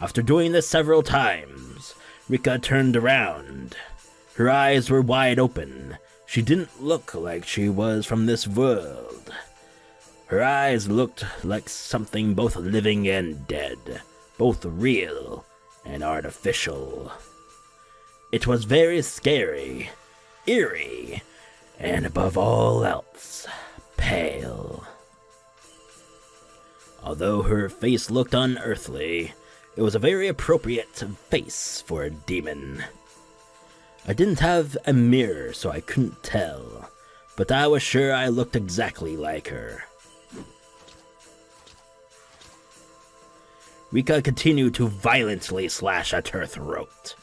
After doing this several times, Rika turned around. Her eyes were wide open. She didn't look like she was from this world. Her eyes looked like something both living and dead, both real and artificial. It was very scary, eerie, and above all else, pale. Although her face looked unearthly, it was a very appropriate face for a demon. I didn't have a mirror, so I couldn't tell, but I was sure I looked exactly like her. Rika continued to violently slash at her throat.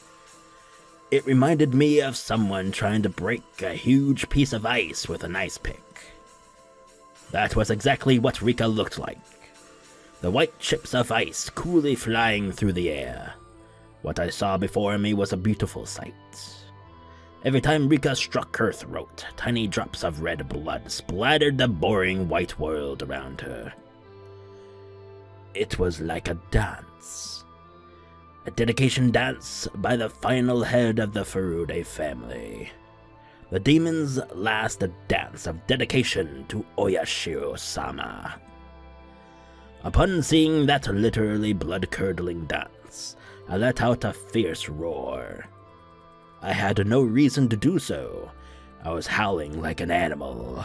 It reminded me of someone trying to break a huge piece of ice with an ice pick. That was exactly what Rika looked like. The white chips of ice coolly flying through the air. What I saw before me was a beautiful sight. Every time Rika struck her throat, tiny drops of red blood splattered the boring white world around her. It was like a dance. A dedication dance by the final head of the Furude family. The demon's last dance of dedication to Oyashiro-sama. Upon seeing that literally blood-curdling dance, I let out a fierce roar. I had no reason to do so. I was howling like an animal.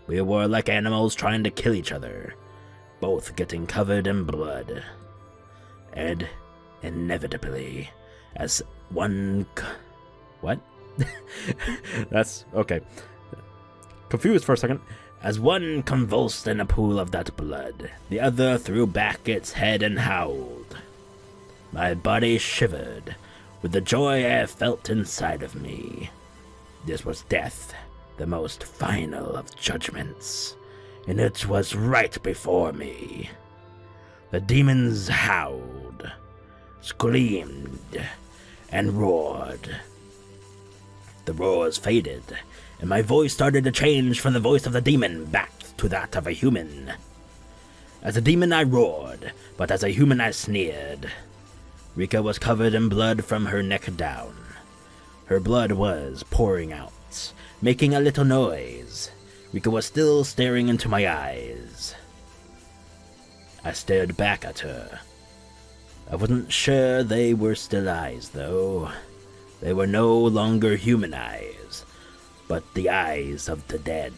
We were like animals trying to kill each other, both getting covered in blood. And inevitably, as one what? That's okay. Confused for a second. As one convulsed in a pool of that blood, the other threw back its head and howled. My body shivered with the joy I felt inside of me. This was death, the most final of judgments, and it was right before me. The demons howled, screamed, and roared. The roars faded, and my voice started to change from the voice of the demon back to that of a human. As a demon I roared, but as a human I sneered. Rika was covered in blood from her neck down. Her blood was pouring out, making a little noise. Rika was still staring into my eyes. I stared back at her. I wasn't sure they were still eyes, though. They were no longer human eyes, but the eyes of the dead.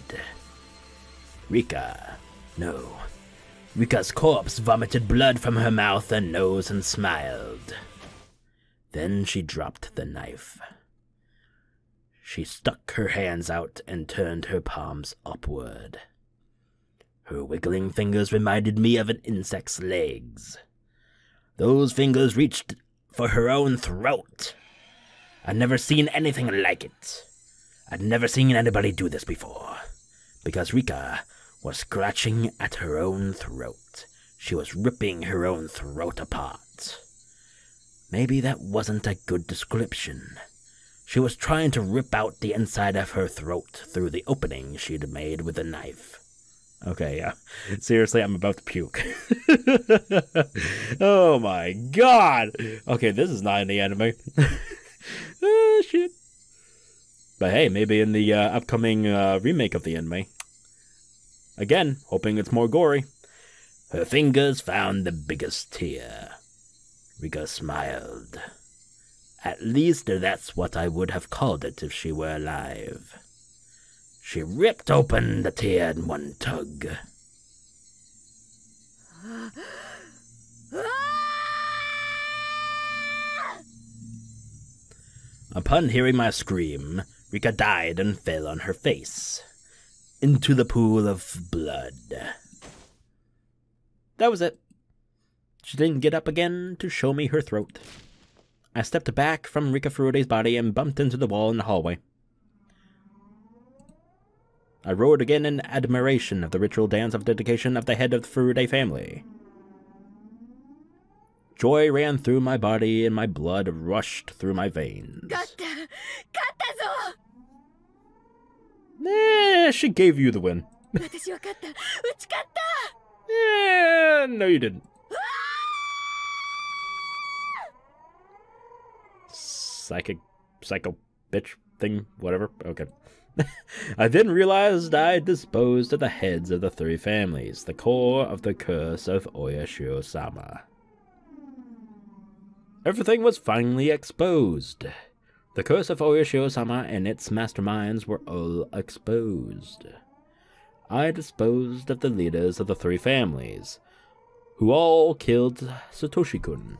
Rika, no. Rika's corpse vomited blood from her mouth and nose and smiled. Then she dropped the knife. She stuck her hands out and turned her palms upward. Her wiggling fingers reminded me of an insect's legs. Those fingers reached for her own throat. I'd never seen anything like it. I'd never seen anybody do this before, because Rika was scratching at her own throat. She was ripping her own throat apart. Maybe that wasn't a good description. She was trying to rip out the inside of her throat through the opening she'd made with a knife. Okay, yeah. Seriously, I'm about to puke. Oh my god! Okay, this is not in the anime. Oh, shit. But hey, maybe in the upcoming remake of the anime. Again, hoping it's more gory. Her fingers found the biggest tear. Rika smiled. At least that's what I would have called it if she were alive. She ripped open the tear in one tug. Upon hearing my scream, Rika died and fell on her face, into the pool of blood. That was it. She didn't get up again to show me her throat. I stepped back from Rika Furude's body and bumped into the wall in the hallway. I roared again in admiration of the ritual dance of dedication of the head of the Furude family. Joy ran through my body and my blood rushed through my veins. She gave you the win. No, you didn't. psycho bitch thing, whatever. Okay. I then realized I had disposed of the heads of the 3 families, the core of the curse of Oyashiro-sama. Everything was finally exposed. The curse of Oyashiro-sama and its masterminds were all exposed. I disposed of the leaders of the 3 families, who all killed Satoshi-kun.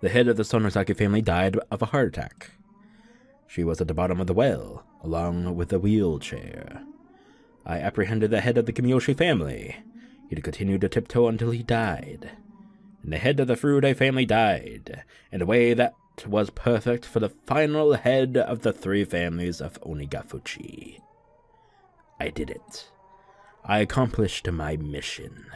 The head of the Sonozaki family died of a heart attack. She was at the bottom of the well, along with a wheelchair. I apprehended the head of the Kiyoshi family. He'd continued to tiptoe until he died. And the head of the Furude family died, in a way that was perfect for the final head of the 3 families of Onigafuchi. I did it. I accomplished my mission.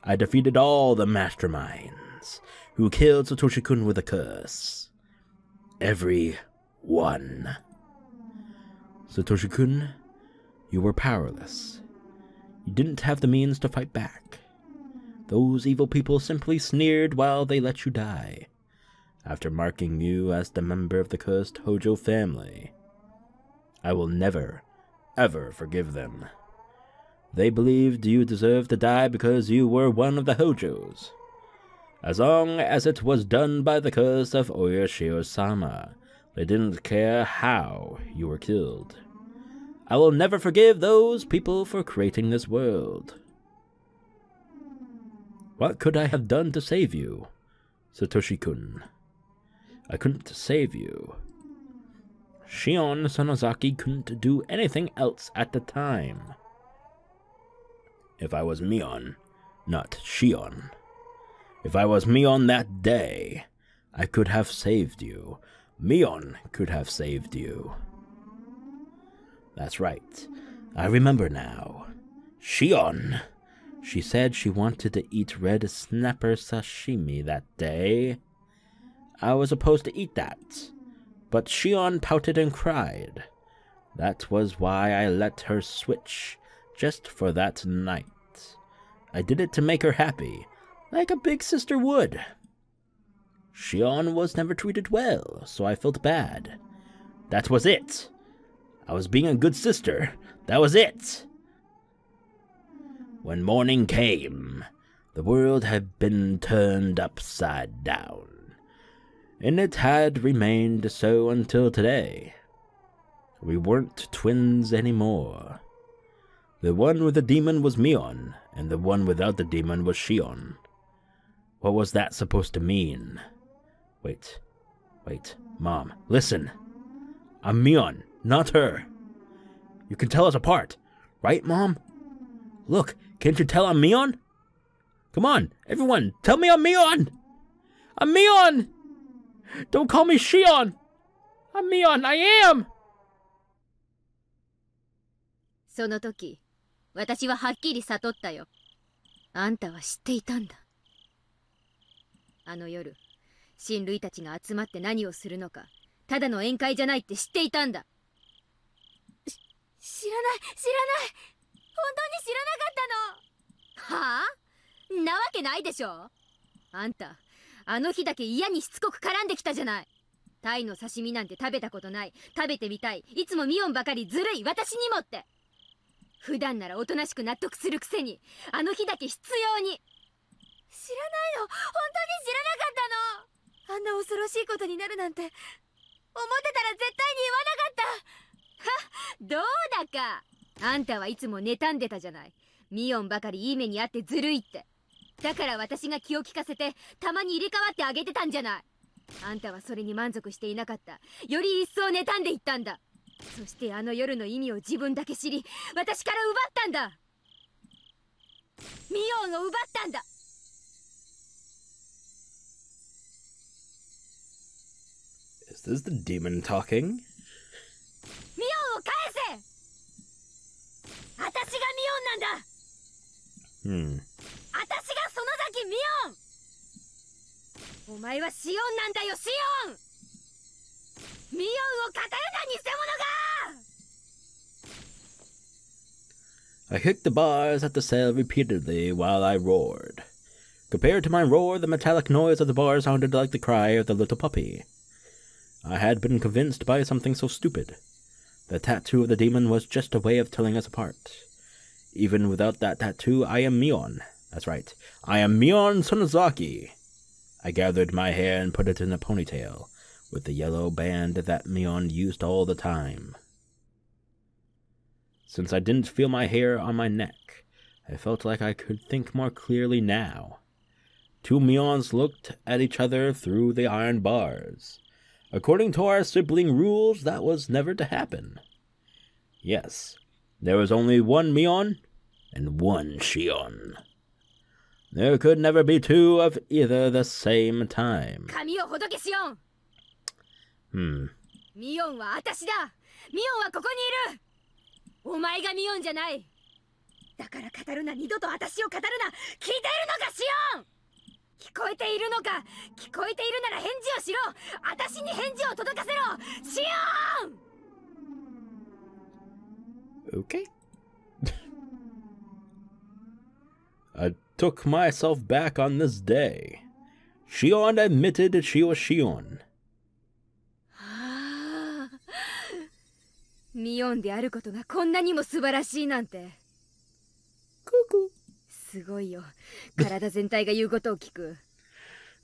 I defeated all the masterminds who killed Satoshi-kun with a curse. Every one. Satoshi-kun, you were powerless. You didn't have the means to fight back. Those evil people simply sneered while they let you die, after marking you as the member of the cursed Hōjō family. I will never, ever forgive them. They believed you deserved to die because you were one of the Hōjōs. As long as it was done by the curse of Oyashiro-sama, they didn't care how you were killed. I will never forgive those people for creating this world. What could I have done to save you, Satoshi-kun? I couldn't save you. Shion Sonozaki couldn't do anything else at the time. If I was Mion, not Shion. If I was Mion that day, I could have saved you. Mion could have saved you. That's right. I remember now. Shion. She said she wanted to eat red snapper sashimi that day. I was supposed to eat that, but Shion pouted and cried. That was why I let her switch, just for that night. I did it to make her happy, like a big sister would. Shion was never treated well, so I felt bad. That was it. I was being a good sister. That was it. When morning came, the world had been turned upside down, and it had remained so until today. We weren't twins anymore. The one with the demon was Mion, and the one without the demon was Shion. What was that supposed to mean? Wait, Mom, listen. I'm Mion, not her. You can tell us apart, right, Mom? Look, can't you tell I'm Mion? Come on, everyone, tell me I'm Mion! I'm Mion! Don't call me Shion! I'm Mion, I am! その時、私ははっきり悟ったよ。あんたは知っていたんだ。あの夜、親類たちが集まって何をするのか、ただの宴会じゃないって知っていたんだ。知らない。本当に知らなかったの。はあ？なわけないでしょ。あんた、あの日だけ嫌にしつこく絡んできたじゃない。タイの刺身なんて食べたことない。食べてみたい。いつもミオンばかりずるい。私にもって。普段ならおとなしく納得するくせに、あの日だけ必要に。知らないの。本当に知らなかったの。あんな恐ろしいことになるなんて思ってたら絶対に言わなかった。はっ、どうだか。あんたはいつも妬んでたじゃない。ミオンばかりいい目にあってずるいって。だから私が気を利かせてたまに入れ替わってあげてたんじゃない。あんたはそれに満足していなかった。より一層妬んでいったんだ。そしてあの夜の意味を自分だけ知り、私から奪ったんだ。ミオンを奪ったんだ。Is this the demon talking? ミオンを返せ。私がミオンなんだ。私が園崎ミオン。お前はシオンなんだよ、シオン。ミオンを語るな、偽物が。I kicked the bars at the cell repeatedly while I roared. Compared to my roar, the metallic noise of the bar sounded like the cry of the little puppy. I had been convinced by something so stupid. The tattoo of the demon was just a way of telling us apart. Even without that tattoo, I am Mion. That's right. I am Mion Sonozaki. I gathered my hair and put it in a ponytail, with the yellow band that Mion used all the time. Since I didn't feel my hair on my neck, I felt like I could think more clearly now. Two Mions looked at each other through the iron bars. According to our sibling rules, that was never to happen. Yes, there was only one Mion and one Shion. There could never be two of either the same time. 髪をほどけシオン。ミオンは私だ。ミオンはここにいる。お前がミオンじゃない。だから語るな、二度と私を語るな。聞いているのかシオン。聞こえているのか。聞こえているなら返事をしろ。私に返事を届かせろ。シオン。 Okay. I took myself back on this day. Shion admitted she was Shion. ミオンであることがこんなにも素晴らしいなんて。クク。すごいよ。体全体が言うことを聞く。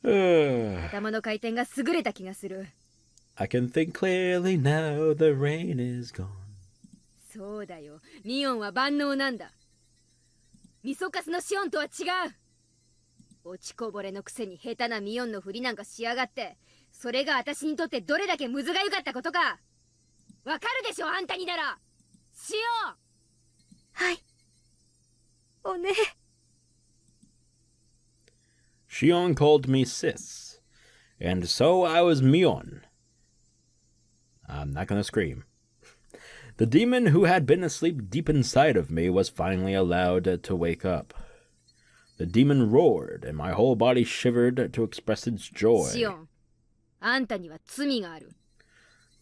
頭の回転が優れた気がする。I can think clearly now the rain is gone. そうだよ。ミオンは万能なんだ。ミソカスのシオンとは違う。落ちこぼれのくせに下手なミオンのふりなんかしやがって。それが私にとってどれだけむずがゆかったことか。わかるでしょ、あんたになら。シオン。はい。おね。Shion called me sis, and so I was Mion. I'm not gonna scream. The demon who had been asleep deep inside of me was finally allowed to wake up. The demon roared, and my whole body shivered to express its joy. シオン、あんたには罪がある。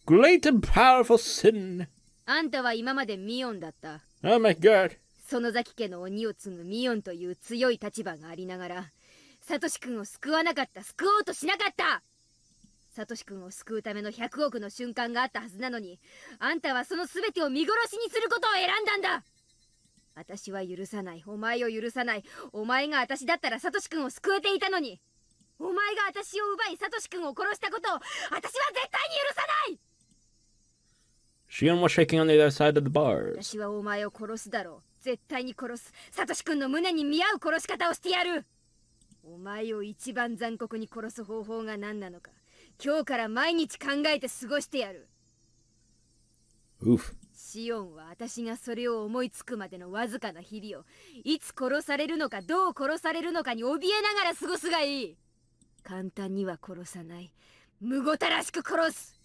Great and powerful sin. あんたは今までミオンだった。Oh my god. 園崎家の鬼を継ぐミオンという強い立場がありながら、サトシ君を救わなかった、救おうとしなかった。サトシ君を救うための100億の瞬間があったはずなのに、あんたはその全てを見殺しにすることを選んだんだ。私は許さない、お前を許さない。お前が私だったらサトシ君を救えていたのに、お前が私を奪いサトシ君を殺したことを私は絶対に許さない。Shion was shaking on the other side of the bars. 私はお前を殺すだろう。絶対に殺す。サトシ君の胸に見合う殺し方をしてやる。お前を一番残酷に殺す方法が何なのか、今日から毎日考えて過ごしてやる。Oof. シオンは私がそれを思いつくまでのわずかな日々を、いつ殺されるのかどう殺されるのかに怯えながら過ごすがいい。簡単には殺さない。むごたらしく殺す。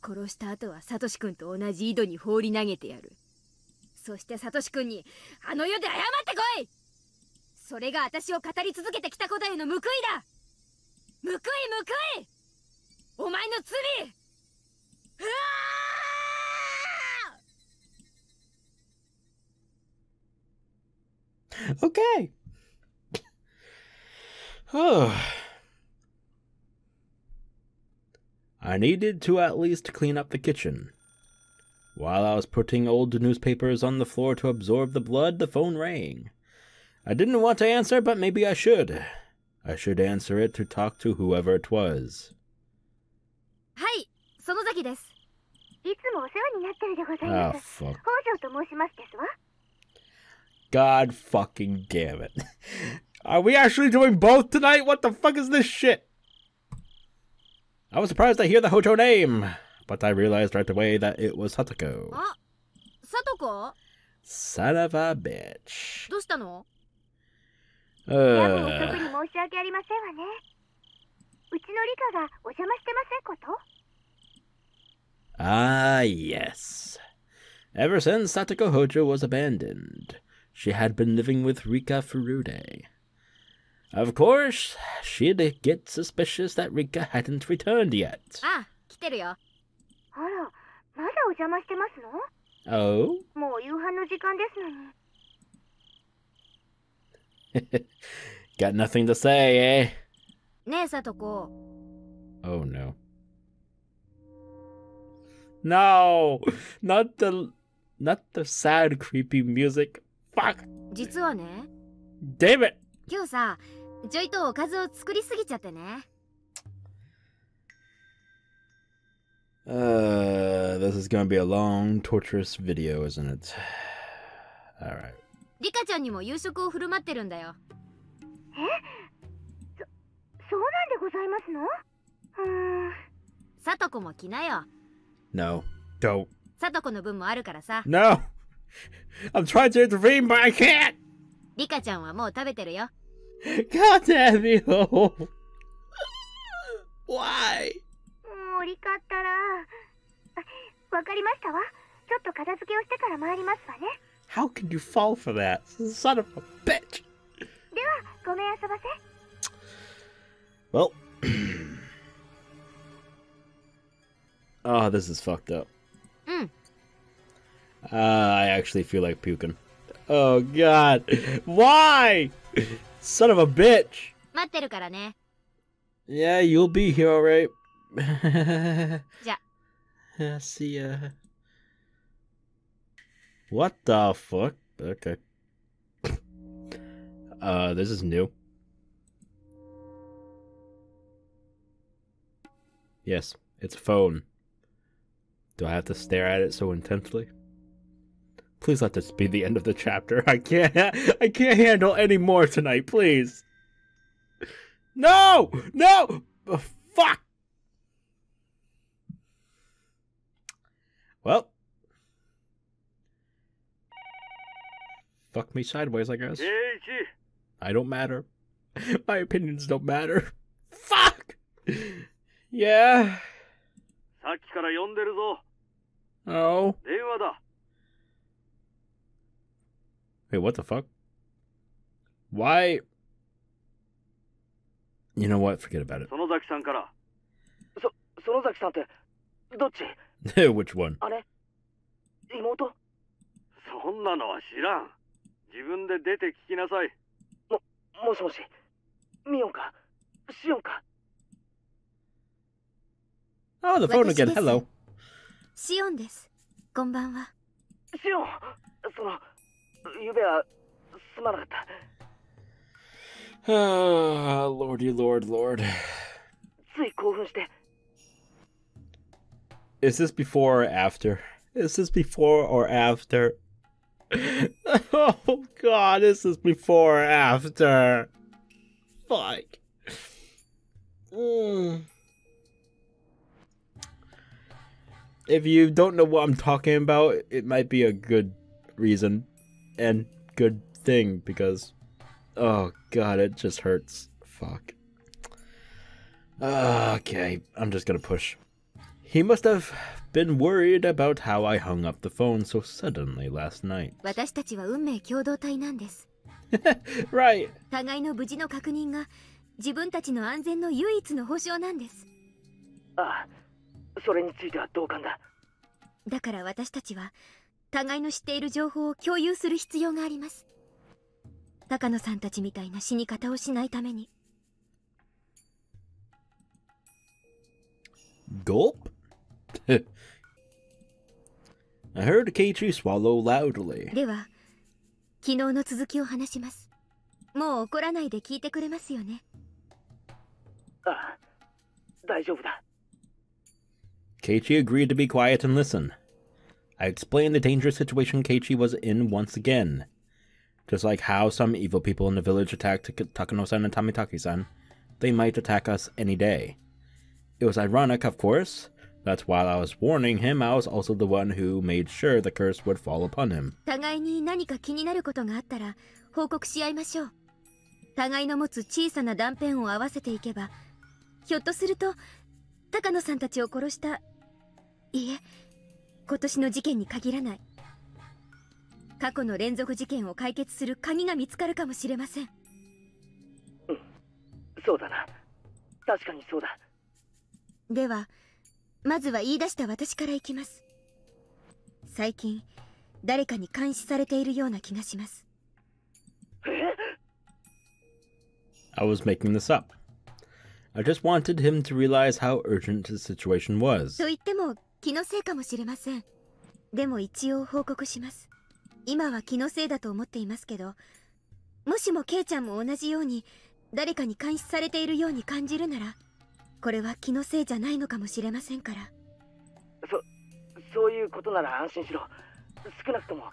殺した後はサトシ君と同じ井戸に放り投げてやる。そしてサトシ君にあの世で謝ってこい。それが私を語り続けてきたことへの報いだ。報い報い。お前の罪。うわー Okay. I needed to at least clean up the kitchen. While I was putting old newspapers on the floor to absorb the blood, the phone rang. I didn't want to answer, but maybe I should. I should answer it to talk to whoever it was. はい、園崎です。いつもお世話になってるでございます。 fuck. 北条と申しますですわ。 God fucking damn it. Are we actually doing both tonight? What the fuck is this shit? I was surprised to hear the Hōjō name, but I realized right away that it was Satoko. あ、サトコ？ Son of a bitch. どうしたの？夜遅くに申し訳ありませんわね。うちのリカがお邪魔してませんこと？ Ah, yes. Ever since Satoko Hōjō was abandoned, she had been living with Rika Furude. Of course, she'd get suspicious that Rika hadn't returned yet. あ、来てるよ。あら、まだお邪魔してますの？ Oh? もう夕飯の時間ですのに。Got nothing to say, eh? ねえ、サトコ。Oh no. No, not the sad, creepy music. Fuck. 実はね、 Damn it. 今日さ、ちょいとおかずを作りすぎちゃってね。This is gonna be a long, torturous video, isn't it? Alright. リカちゃんにも夕食を振る舞ってるんだよ。そうなんでございますの？さとこも来なよ。 No, don't. さとこの分もあるからさ。 No! I'm trying to intervene, but I can't! リカちゃんはもう食べてるよ。 God damn you! Why? もうリカったら。わかりましたわ。ちょっと片付けをしてから参りますわね。 How can you fall for that? Son of a bitch! では、ごめんあそばせ。 Well. Oh, this is fucked up. I actually feel like puking. Oh god. Why? Son of a bitch! 待ってるからね。 Yeah, you'll be here, alright. じゃ。 See ya. What the fuck? Okay. This is new. Yes, it's a phone. Do I have to stare at it so intensely? Please let this be the end of the chapter. I can't handle any more tonight, please. No! No! Oh, fuck! Well. Fuck me sideways, I guess. Keiichi! I don't matter. My opinions don't matter. Fuck! Yeah? さっきから呼んでるぞ。 Oh. 電話だ。 Wait, what the fuck? Why? You know what? Forget about it. 園崎さんから。園崎さんってどっち？ Which one? 姉？妹？そんなのは知らん。自分で出て聞きなさい。もしもし、ミオンか？シオンか？ Oh, the phone again. Hello. シオンです。こんばんは。シオン、ゆうべはすまなかった。Lordy, Lord, Lord. つい興奮して。 Is this before or after? Is this before or after? Oh god, is this before or after? Fuck. If you don't know what I'm talking about, it might be a good reason and good thing because, oh god, it just hurts. Fuck. Okay, I'm just gonna push. He must have been worried about how I hung up the phone so suddenly last night. 私たちは運命共同体なんです。 Right. 互いの無事の確認が自分たちの安全の唯一の保証なんです。ああ、それについては同感だ。だから私たちは互いの知っている情報を共有する必要があります。高野さんたちみたいな死に方をしないために。Gulp? I heard Keiichi swallow loudly. では、昨日の続きを話します。もう怒らないで聞いてくれますよね。ああ、大丈夫だ。Keiichi agreed to be quiet and listen. I explained the dangerous situation Keiichi was in once again. Just like how some evil people in the village attacked Takano-san and Tamitaki-san, they might attack us any day. It was ironic, of course, that while I was warning him, I was also the one who made sure the curse would fall upon him. 互いに何か気になることがあったら報告し合いましょう。互いの持つ小さな断片を合わせていけば、ひょっとすると高野さんたちを殺した、いえ、今年の事件に限らない、過去の連続事件を解決する鍵が見つかるかもしれません。うん、そうだな。確かにそうだ。では、まずは言い出した私からいきます。最近、誰かに監視されているような気がします。I was making this up. I just wanted him to realize how urgent the situation was. と言っても、気のせいかもしれません。でも一応報告します。今は気のせいだと思っていますけど、もしもケイちゃんも同じように誰かに監視されているように感じるなら、これは気のせいじゃないのかもしれませんから。そういうことなら安心しろ。少なくとも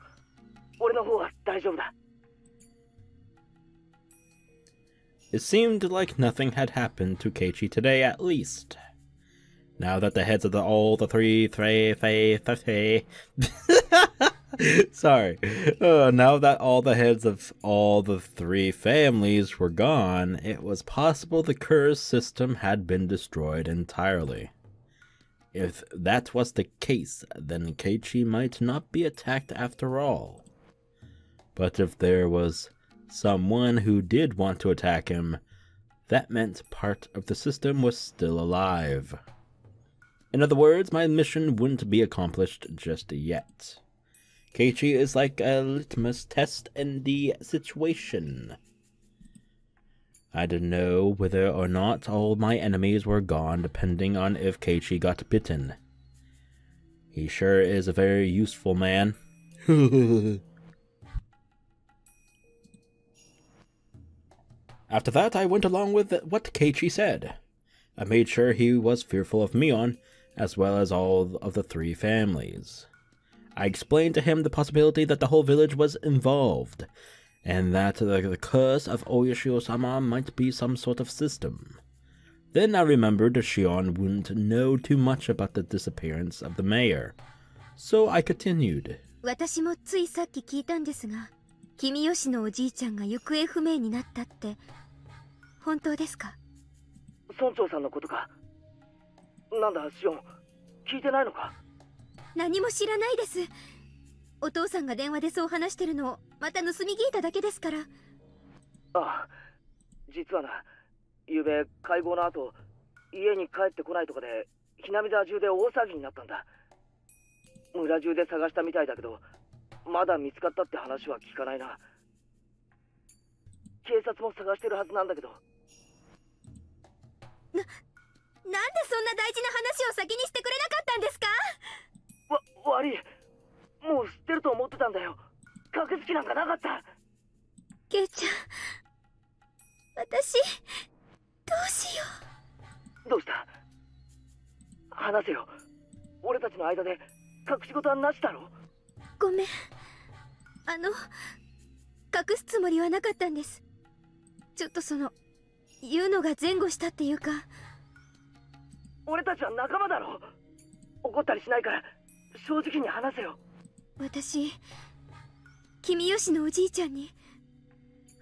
俺の方は大丈夫だ。It seemed like nothing had happened to Keiichi today, at least. Now that the heads of all the sorry. Now that all the heads of all the three families were gone, it was possible the curse system had been destroyed entirely. If that was the case, then Keiichi might not be attacked after all. But if there was someone who did want to attack him, that meant part of the system was still alive. In other words, my mission wouldn't be accomplished just yet. Keiichi is like a litmus test in the situation. I didn't know whether or not all my enemies were gone depending on if Keiichi got bitten. He sure is a very useful man. After that, I went along with what Keiichi said. I made sure he was fearful of Mion, as well as all of the three families. I explained to him the possibility that the whole village was involved, and that the curse of Oyashio-sama might be some sort of system. Then I remembered Shion wouldn't know too much about the disappearance of the mayor, so I continued. 私もついさっき聞いたんですが、君吉のおじいちゃんが行方不明になったって本当ですか？村長さんのことか。なんだシオン、聞いてないのか？何も知らないです。お父さんが電話でそう話してるのをまた盗み聞いただけですから。ああ、実はな、ゆうべ会合の後、家に帰ってこないとかでひなみ沢中で大騒ぎになったんだ。村中で探したみたいだけど、まだ見つかったって話は聞かないな。警察も探してるはずなんだけど。なんでそんな大事な話を先にしてくれなかったんですか？悪い、もう知ってると思ってたんだよ。隠す気なんかなかった。ケイちゃん、私どうしよう。どうした？話せよ。俺たちの間で隠し事はなしだろ。ごめん、隠すつもりはなかったんです。ちょっと言うのが前後したっていうか。俺たちは仲間だろ。怒ったりしないから正直に話せよ。私、君吉のおじいちゃんに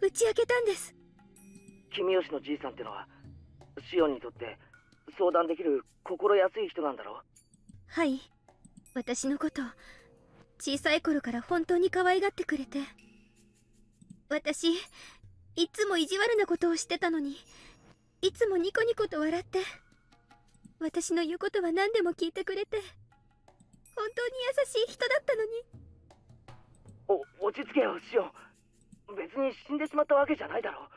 打ち明けたんです。君吉のじいさんってのはシオンにとって相談できる心安い人なんだろう。はい、私のこと小さい頃から本当に可愛がってくれて、私いつも意地悪なことをしてたのに、いつもニコニコと笑って私の言うことは何でも聞いてくれて、本当に優しい人だったのに。落ち着けよシオン。別に死んでしまったわけじゃないだろう。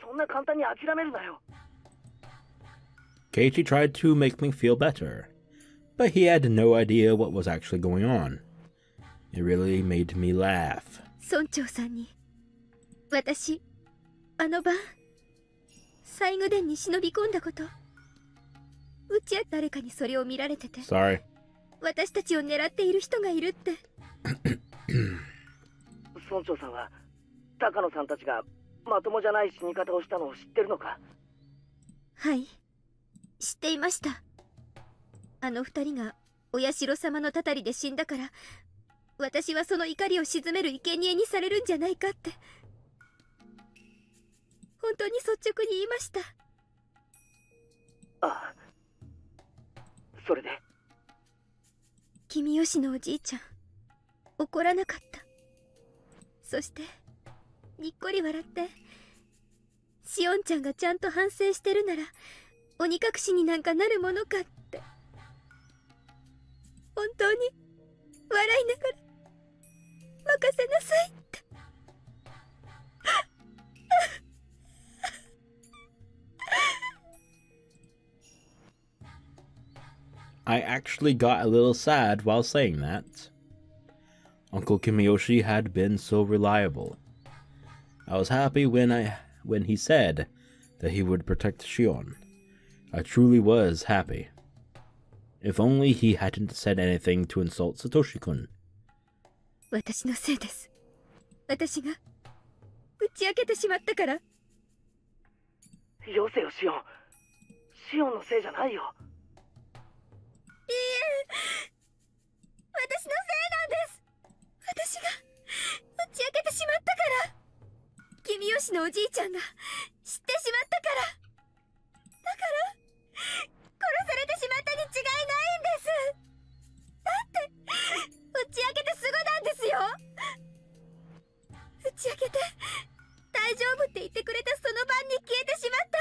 そんな簡単に諦めるなよ。Keiichi tried to make me feel better, but he had no idea what was actually going on. It really made me laugh. 村長さんに、私あの晩西宮殿に忍び込んだこと、誰かにそれを見られてて、 Sorry. 私たちを狙っている人がいるって。村長さんは高野さんたちがまともじゃない死に方をしたのを知ってるのか？はい、知っていました。あの二人がお社様のたたりで死んだから、私はその怒りを鎮める生贄にされるんじゃないかって、本当に率直に言いました。ああ、それで君吉のおじいちゃん怒らなかった。そしてにっこり笑って、しおんちゃんがちゃんと反省してるなら鬼隠しになんかなるものかって、本当に笑いながら任せなさいって。I actually got a little sad while saying that. Uncle Kiyoshi had been so reliable. I was happy when he said that he would protect Shion. I truly was happy. If only he hadn't said anything to insult Satoshi-kun. 私のせいです。私が打ち明けてしまったから。よせよ、シオン。シオンのせいじゃないよ。いいえ、私のせいなんです。私が打ち明けてしまったから。君吉のおじいちゃんが知ってしまったから。だから殺されてしまったに違いないんです。だって打ち明けてすぐなんですよ。打ち明けて大丈夫って言ってくれたその晩に消えてしまった。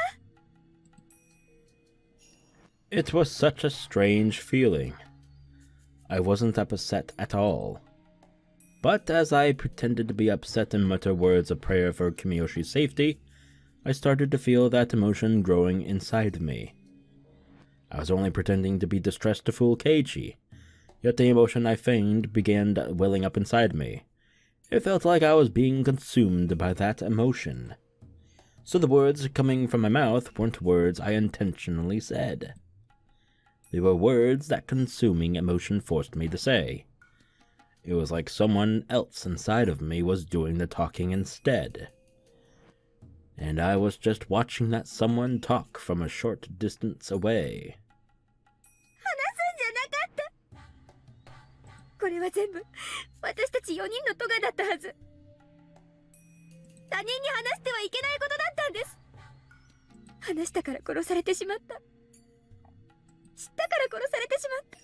It was such a strange feeling. I wasn't upset at all. But as I pretended to be upset and mutter words of prayer for Kimiyoshi's safety, I started to feel that emotion growing inside me. I was only pretending to be distressed to fool Keiichi, yet the emotion I feigned began welling up inside me. It felt like I was being consumed by that emotion. So the words coming from my mouth weren't words I intentionally said. They were words that consuming emotion forced me to say. It was like someone else inside of me was doing the talking instead. And I was just watching that someone talk from a short distance away. これは全部私たち4人のトガだったはず。他人に話してはいけないことだったんです。話したから殺されてしまった。知ったから殺されてしまった。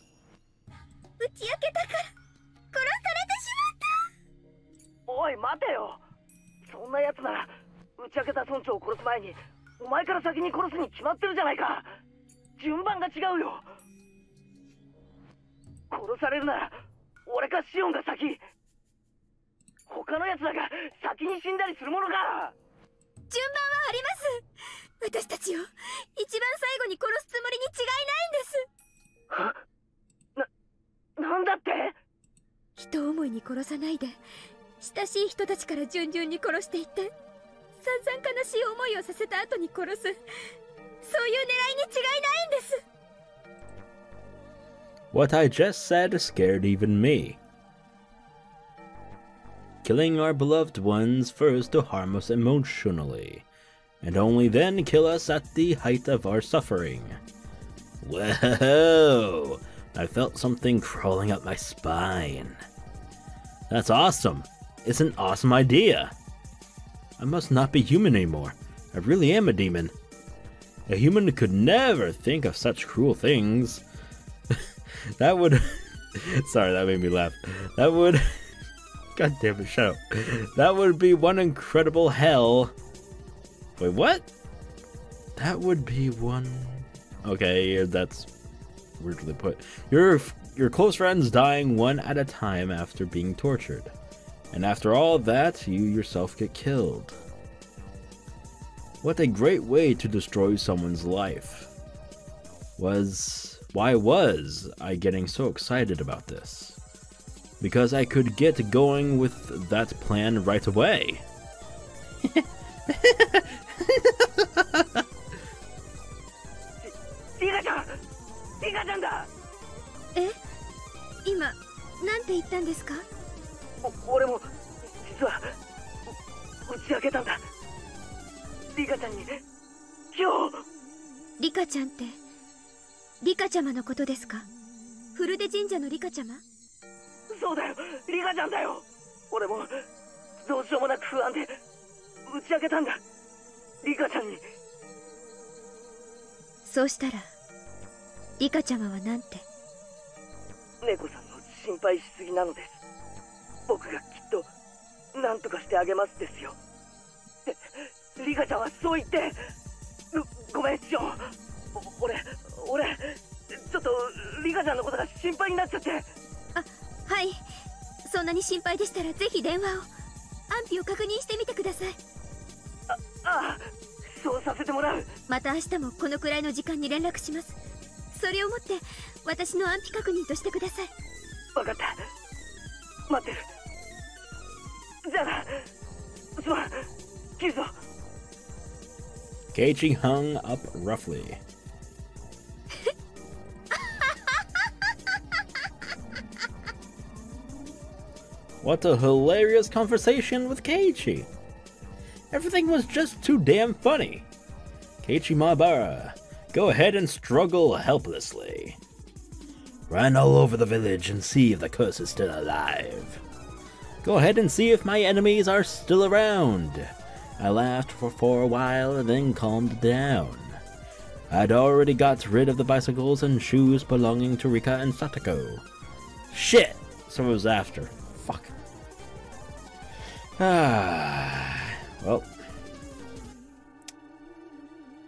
打ち明けたから殺されてしまった。おい待てよ。そんなやつなら打ち明けた村長を殺す前にお前から先に殺すに決まってるじゃないか。順番が違うよ。殺されるなら俺かシオンが先。他の奴らが先に死んだりするものか。順番はあります。私たちを一番最後に殺すつもりに違いないんです。なんだって。人思いに殺さないで親しい人たちから順々に殺していって散々悲しい思いをさせた後に殺す、そういう狙いに違いないんです。What I just said scared even me. Killing our beloved ones first to harm us emotionally, and only then kill us at the height of our suffering. Whoa! I felt something crawling up my spine. That's awesome. It's an awesome idea. I must not be human anymore. I really am a demon. A human could never think of such cruel things. That would... Sorry, that made me laugh. That would... God damn it, shut up. That would be one incredible hell. Wait, what? That would be one... Okay, that's weirdly put. Your close friends dying one at a time after being tortured. And after all that, you yourself get killed. What a great way to destroy someone's life. Why was I getting so excited about this? Because I could get going with that plan right away. Rika-chanだ。え？今なんて言ったんですか？俺も実は打ち明けたんだ。リカちゃんに今日。リカちゃんってリカちゃまのことですか？フルデ神社のリカちゃま？そうだよ、リカちゃんだよ。俺もどうしようもなく不安で打ち明けたんだ、リカちゃんに。そうしたらリカちゃまはなんて？猫さんの心配しすぎなのです。僕がきっと何とかしてあげますですよ。リカちゃんはそう言って。ごめんシオン、俺ちょっとリカちゃんのことが心配になっちゃって。あ、はい、そんなに心配でしたらぜひ電話を、安否を確認してみてください。ああ、そうさせてもらう。また明日もこのくらいの時間に連絡します。それをもって私の安否確認としてください。分かった。待ってる。じゃあな。すまん。切るぞ。 Keiichi hung up roughly. What a hilarious conversation with Keiichi. Everything was just too damn funny. Keiichi Maebara, go ahead and struggle helplessly. Run all over the village and see if the curse is still alive. Go ahead and see if my enemies are still around. I laughed for a while and then calmed down. I'd already got rid of the bicycles and shoes belonging to Rika and Satoko. Shit! Someone was after. Fuck. Well.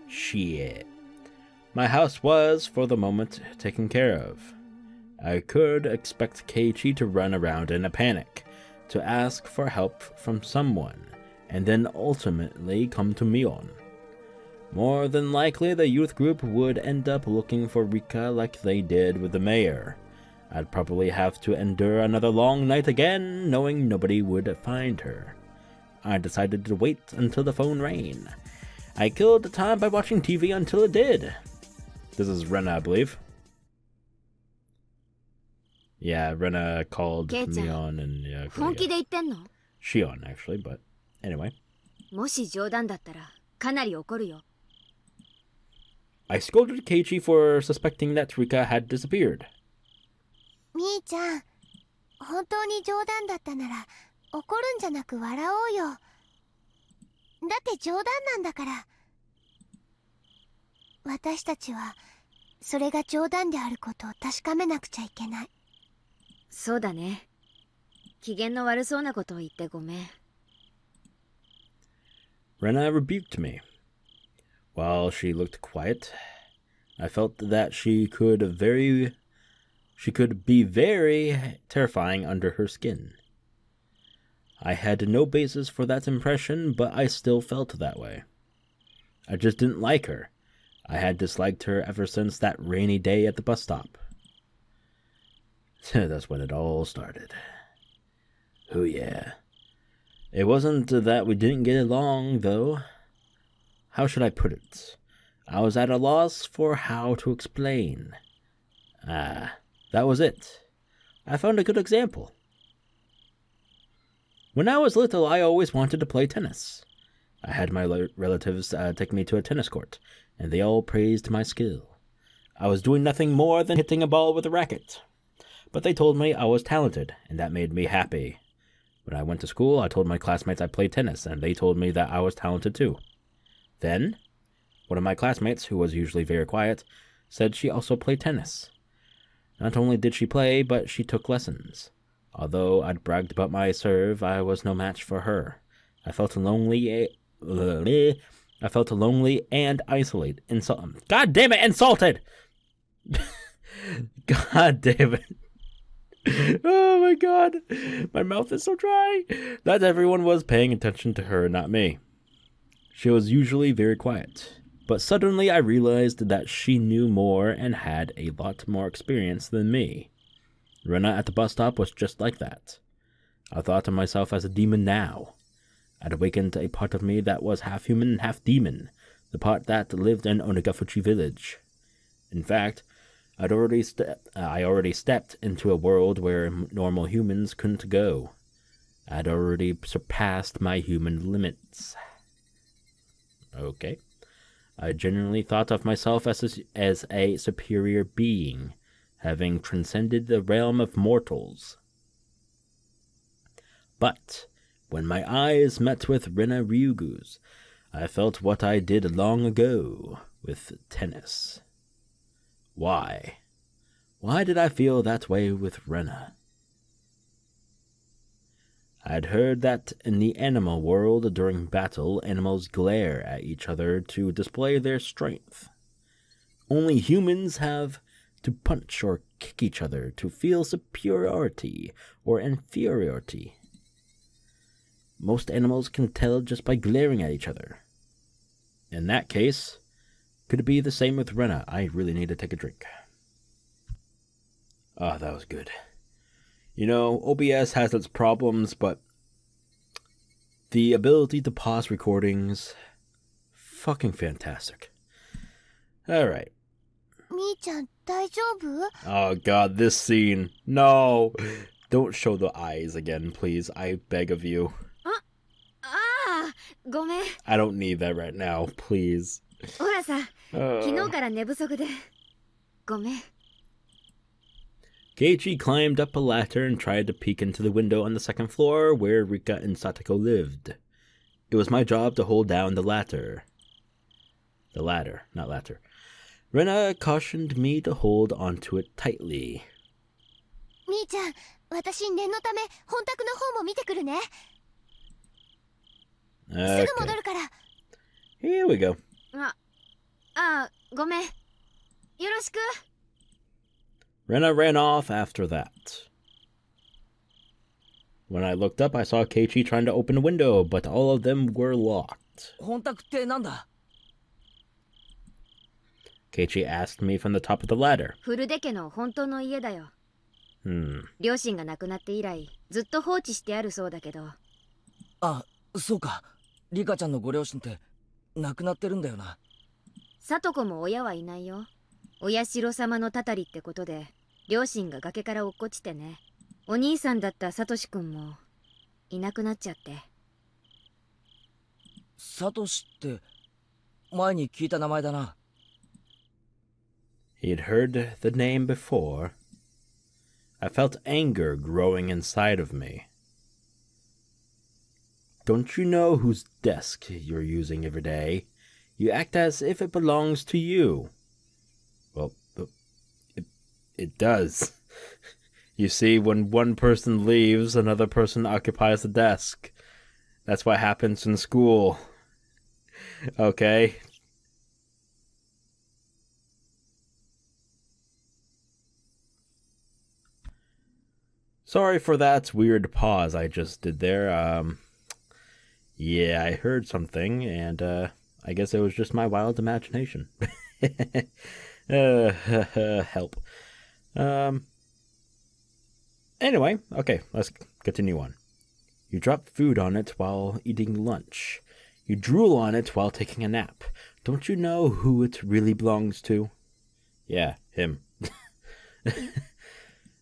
Shit. My house was, for the moment, taken care of. I could expect Keiichi to run around in a panic, to ask for help from someone, and then ultimately come to Mion. More than likely, the youth group would end up looking for Rika like they did with the mayor. I'd probably have to endure another long night again, knowing nobody would find her. I decided to wait until the phone rang. I killed the time by watching TV until it did. This is Rena, I believe. Yeah, Rena called Mion and Shion, actually, but anyway. もし冗談だったらかなり怒るよ。 I scolded Keiichi for suspecting that Rika had disappeared. みーちゃん、本当に冗談だったなら怒るんじゃなく笑おうよ。だって冗談なんだから。私たちはそれが冗談であることを確かめなくちゃいけない。そうだね。機嫌の悪そうなことを言ってごめん。 Rena rebuked me. While she looked quiet, I felt that she could be very terrifying under her skin. I had no basis for that impression, but I still felt that way. I just didn't like her. I had disliked her ever since that rainy day at the bus stop. That's when it all started. Oh yeah. It wasn't that we didn't get along, though. How should I put it? I was at a loss for how to explain. That was it. I found a good example. When I was little, I always wanted to play tennis. I had my relatives take me to a tennis court, and they all praised my skill. I was doing nothing more than hitting a ball with a racket. But they told me I was talented, and that made me happy. When I went to school, I told my classmates I played tennis, and they told me that I was talented too. Then, one of my classmates, who was usually very quiet, said she also played tennis. Not only did she play, but she took lessons. Although I'd bragged about my serve, I was no match for her. I felt lonely and isolated. God damn it, insulted! God damn it. Oh my god. My mouth is so dry. That everyone was paying attention to her, not me. She was usually very quiet. But suddenly I realized that she knew more and had a lot more experience than me. Rena at the bus stop was just like that. I thought of myself as a demon now. I'd awakened a part of me that was half human and half demon, the part that lived in Onagafuchi village. In fact, I already stepped into a world where normal humans couldn't go. I'd already surpassed my human limits. Okay. I genuinely thought of myself as a superior being, having transcended the realm of mortals. But when my eyes met with Rena Ryugu's, I felt what I did long ago with tennis. Why? Why did I feel that way with Rena? I'd heard that in the animal world during battle, animals glare at each other to display their strength. Only humans have to punch or kick each other to feel superiority or inferiority. Most animals can tell just by glaring at each other. In that case, could it be the same with Rena? I really need to take a drink. Oh, that was good. You know, OBS has its problems, but the ability to pause recordings, fucking fantastic. Alright. みーちゃん大丈夫？ Oh god, this scene. No! Don't show the eyes again, please. I beg of you. ごめん。 I don't need that right now, please. ほらさ、昨日から寝不足で。ごめん。 Keiichi climbed up a ladder and tried to peek into the window on the second floor where Rika and Satoko lived. It was my job to hold down the ladder. The ladder, not ladder. Rena cautioned me to hold onto it tightly. みーちゃん、私念のため本宅の方も見てくるね。 Okay. すぐ戻るから。 Here we go. ごめん。よろしく。 Rena ran off after that. When I looked up, I saw Keiichi trying to open a window, but all of them were locked. 本宅ってなんだ？ Keiichi asked me from the top of the ladder. 古出家の本当の家だよ。両親が亡くなって以来、ずっと放置してあるそうだけど。あ、そうか。リカちゃんのご両親って亡くなってるんだよな。聡子も親はいないよ。お社様のたたりってことで、両親が崖から落っこちてね。お兄さんだったサトシ君もいなくなっちゃって。サトシって前に聞いた名前だな。He'd heard the name before. I felt anger growing inside of me. Don't you know whose desk you're using every day? You act as if it belongs to you. Well, it does. You see, when one person leaves, another person occupies the desk. That's what happens in school. Okay? Sorry for that weird pause I just did there. Yeah, I heard something, and I guess it was just my wild imagination. Help. Anyway, okay, let's continue on. You drop food on it while eating lunch. You drool on it while taking a nap. Don't you know who it really belongs to? Yeah, him.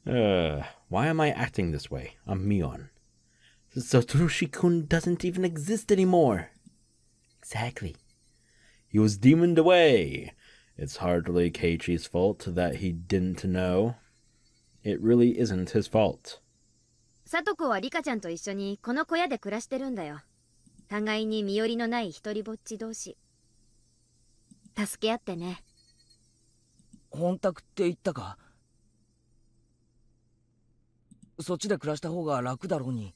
Why am I acting this way? I'm Mion. Satoshi-kun doesn't even exist anymore. Exactly. He was demoned away. It's hardly Keiichi's fault that he didn't know. It really isn't his fault. サトコはリカちゃんと一緒にこの小屋で暮らしてるんだよ。互いに身寄りのない一人ぼっち同士。助け合ってね。本宅って言ったか？そっちで暮らした方が楽だろうに。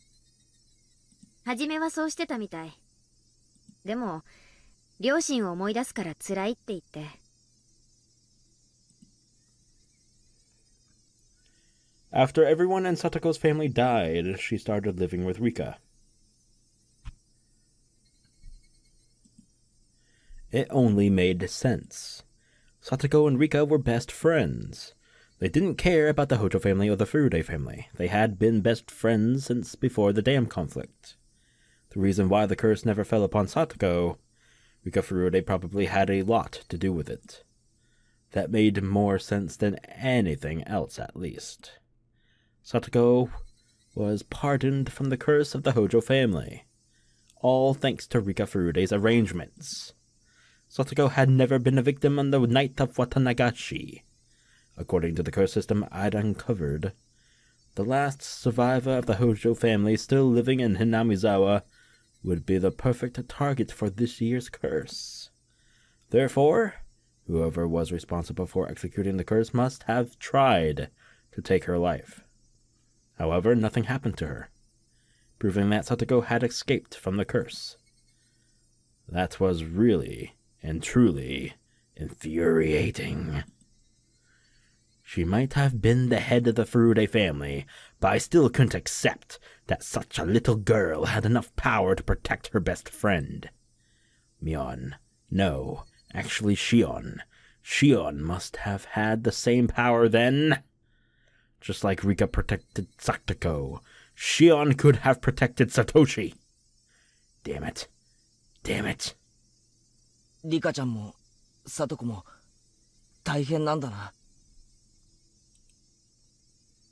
初めはそうしてたみたい。でも、両親を思い出すから辛いって言って。After everyone in Satoko's family died, she started living with Rika. It only made sense. Satoko and Rika were best friends. They didn't care about the Hōjō family or the Furude family. They had been best friends since before the dam conflict. The reason why the curse never fell upon Satoko, Rika Furude probably had a lot to do with it. That made more sense than anything else, at least. Satoko was pardoned from the curse of the Hōjō family, all thanks to Rika Furude's arrangements. Satoko had never been a victim on the night of Watanagashi. According to the curse system I'd uncovered, the last survivor of the Hōjō family still living in Hinamizawa would be the perfect target for this year's curse. Therefore, whoever was responsible for executing the curse must have tried to take her life. However, nothing happened to her, proving that Satoko had escaped from the curse. That was really and truly infuriating. She might have been the head of the Furude family, but I still couldn't accept that such a little girl had enough power to protect her best friend. Mion. No, actually Shion. Shion must have had the same power then. Just like Rika protected Satoko, Shion could have protected Satoshi. Damn it. Damn it. リカちゃんもサトコも大変なんだな。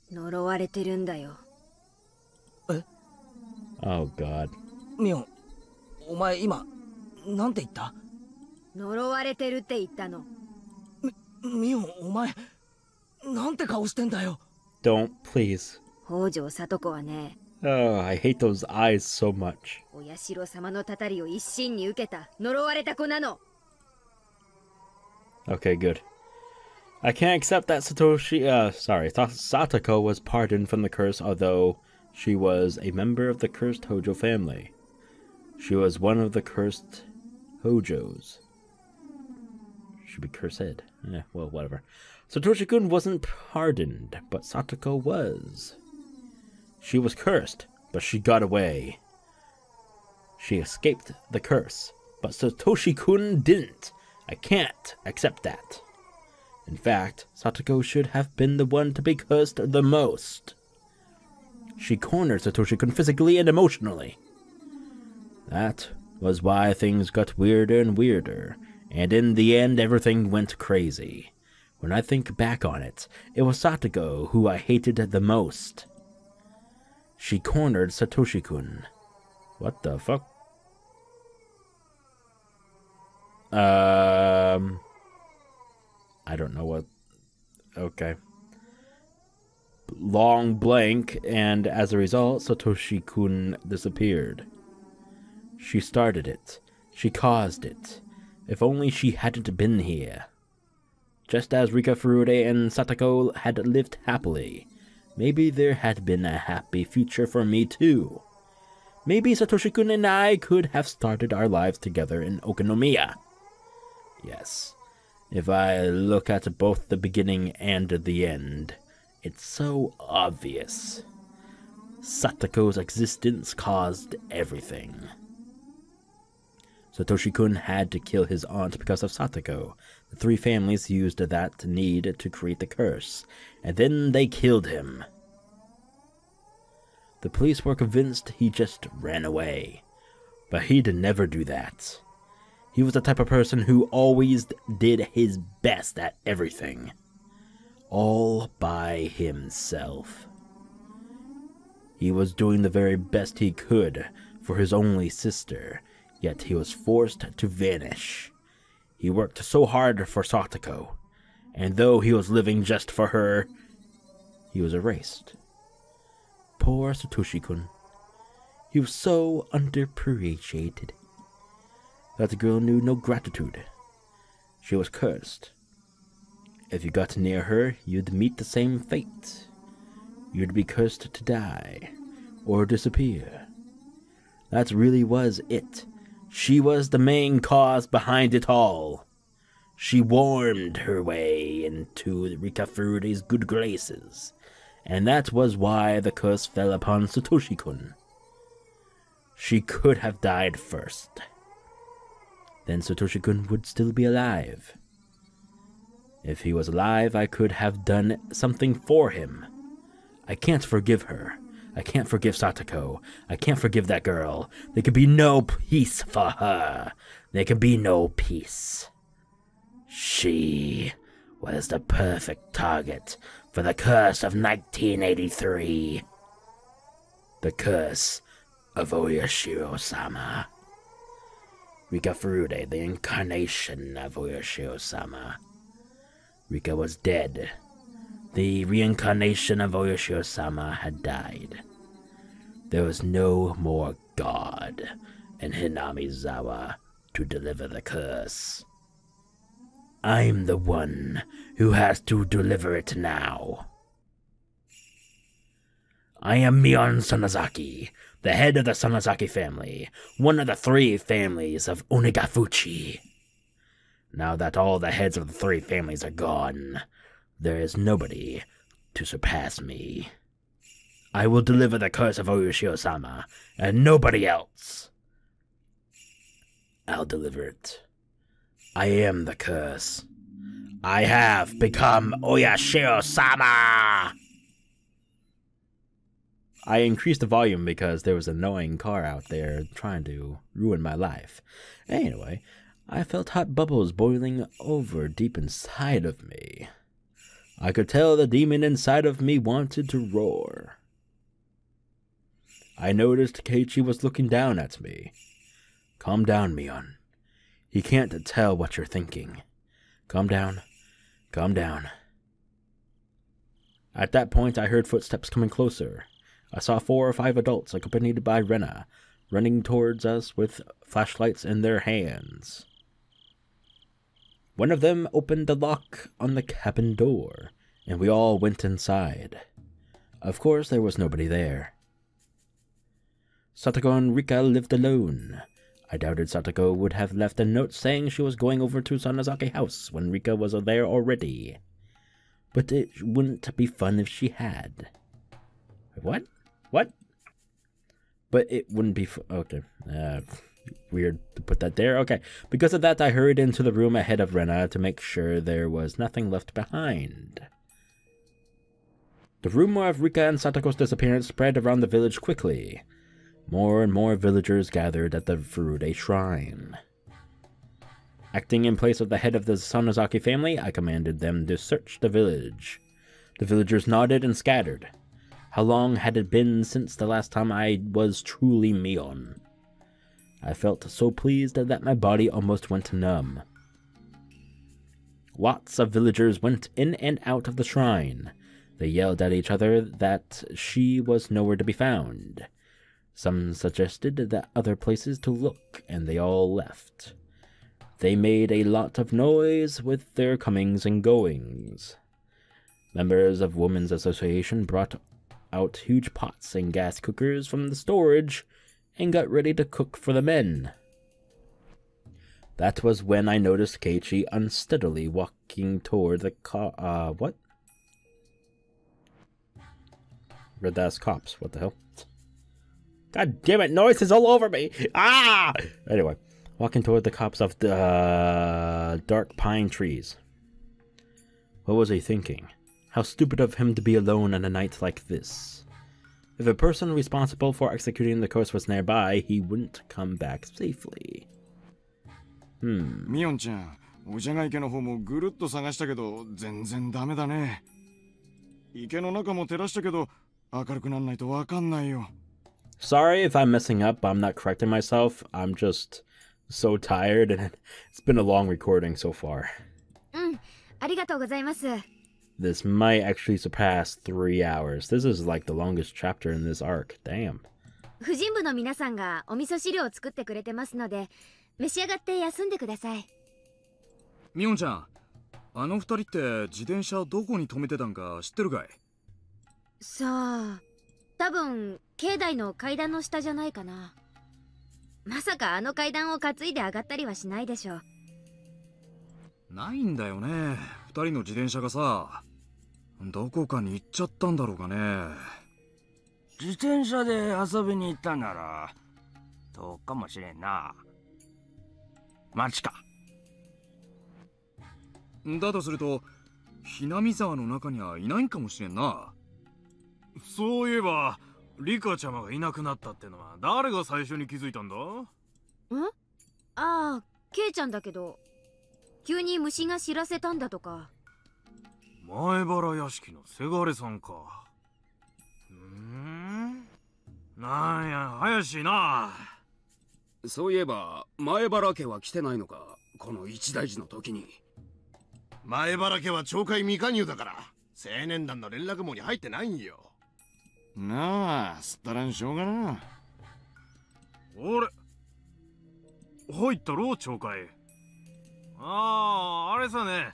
呪われてるんだよ。え？ Oh god. ミオン、お前今なんて言った？呪われてるって言ったの。ミオン、お前なんて顔してんだよ。Don't, please. 北条里子はね。Oh, I hate those eyes so much. お社様のたたりを一身に受けた呪われた子なの。Okay, good. I can't accept that Satoko was pardoned from the curse, although she was a member of the cursed Hōjō family. She was one of the cursed Hōjōs. Should be cursed. Yeah, well, whatever. Satoshi-kun wasn't pardoned, but Satoko was. She was cursed, but she got away. She escaped the curse, but Satoshi-kun didn't. I can't accept that. In fact, Satoko should have been the one to be cursed the most. She cornered Satoshi-kun physically and emotionally. That was why things got weirder and weirder, and in the end everything went crazy. When I think back on it, it was Satoko who I hated the most. She cornered Satoshi-kun. What the fuck? I don't know what... Okay. Long blank, and as a result, Satoshi-kun disappeared. She started it. She caused it. If only she hadn't been here. Just as Rika Furude and Satoko had lived happily, maybe there had been a happy future for me too. Maybe Satoshi-kun and I could have started our lives together in Okonomiya. Yes, if I look at both the beginning and the end, it's so obvious. Satoko's existence caused everything. Satoshi-kun had to kill his aunt because of Satoko. The three families used that need to create the curse, and then they killed him. The police were convinced he just ran away, but he'd never do that. He was the type of person who always did his best at everything, all by himself. He was doing the very best he could for his only sister, yet he was forced to vanish. He worked so hard for Satoko, and though he was living just for her, he was erased. Poor Satoshi-kun. He was so underappreciated. That girl knew no gratitude. She was cursed. If you got near her, you'd meet the same fate. You'd be cursed to die, or disappear. That really was it. She was the main cause behind it all. She warmed her way into Rika Furude's good graces, and that was why the curse fell upon Satoshi-kun. She could have died first. Then Satoshi-kun would still be alive. If he was alive, I could have done something for him. I can't forgive her. I can't forgive Satoko. I can't forgive that girl. There can be no peace for her. There can be no peace. She was the perfect target for the curse of 1983. The curse of Oyashiro-sama. Rika Furude, the incarnation of Oyashiro-sama. Rika was dead. The reincarnation of Oyashiro-sama had died. There was no more God in Hinamizawa to deliver the curse. I'm the one who has to deliver it now. I am Mion Sonozaki, the head of the Sonozaki family, one of the three families of Onegafuchi. Now that all the heads of the three families are gone, there is nobody to surpass me. I will deliver the curse of Oyashiro-sama, and nobody else. I'll deliver it. I am the curse. I have become Oyashiro-sama! I increased the volume because there was an annoying car out there trying to ruin my life. Anyway, I felt hot bubbles boiling over deep inside of me. I could tell the demon inside of me wanted to roar. I noticed Keiichi was looking down at me. Calm down, Mion. He can't tell what you're thinking. Calm down. Calm down. At that point, I heard footsteps coming closer. I saw 4 or 5 adults, accompanied by Rena, running towards us with flashlights in their hands. One of them opened the lock on the cabin door, and we all went inside. Of course, there was nobody there. Satoko and Rika lived alone. I doubted Satoko would have left a note saying she was going over to Sonozaki House when Rika was there already. But it wouldn't be fun if she had. What? What? But it wouldn't be okay. Weird to put that there. Okay. Because of that, I hurried into the room ahead of Rena to make sure there was nothing left behind. The rumor of Rika and Satoko's disappearance spread around the village quickly. More and more villagers gathered at the Furude shrine. Acting in place of the head of the Sonozaki family, I commanded them to search the village. The villagers nodded and scattered. How long had it been since the last time I was truly Mion? I felt so pleased that my body almost went numb. Lots of villagers went in and out of the shrine. They yelled at each other that she was nowhere to be found. Some suggested that other places to look, and they all left. They made a lot of noise with their comings and goings. Members of Women's Association brought out huge pots and gas cookers from the storage and got ready to cook for the men. That was when I noticed Keiichi unsteadily walking toward the what? Red-ass cops. What the hell? God damn it, noises all over me! Ah! Anyway, walking toward the copse of the dark pine trees. What was he thinking? How stupid of him to be alone on a night like this. If a person responsible for executing the curse was nearby, he wouldn't come back safely. Mion-chan, お茶が池の方もぐるっと探したけど全然ダメだね。池の中も照らしたけど明るくなんないとわかんないよ。Sorry if I'm messing up, I'm not correcting myself. I'm just so tired, and it's been a long recording so far. ありがとうございます。 This might actually surpass 3 hours. This is like the longest chapter in this arc. Damn. 婦人部の皆さんがお味噌汁を作ってくれてますので、召し上がって休んでください。ミオンちゃん、あの二人って自転車どこに止めてたんか知ってるかい？さあ、多分境内の階段の下じゃないかな。まさかあの階段を担いで上がったりはしないでしょう。ないんだよね。二人の自転車がさ、どこかに行っちゃったんだろうかね。自転車で遊びに行ったならそうかもしれんな。マジか。だとするとHinamizawaの中にはいないんかもしれんな。そういえばリカちゃまがいなくなったってのは誰が最初に気づいたんだ？ああ、ケイちゃんだけど、急に虫が知らせたんだとか。前原屋敷のせがれさんか。なんや怪しいな。そういえば前原家は来てないのか、この一大事の時に。前原家は懲戒未加入だから青年団の連絡網に入ってないんよ。なあ、すったらんしょうがな。俺入ったろ懲戒。あれさね、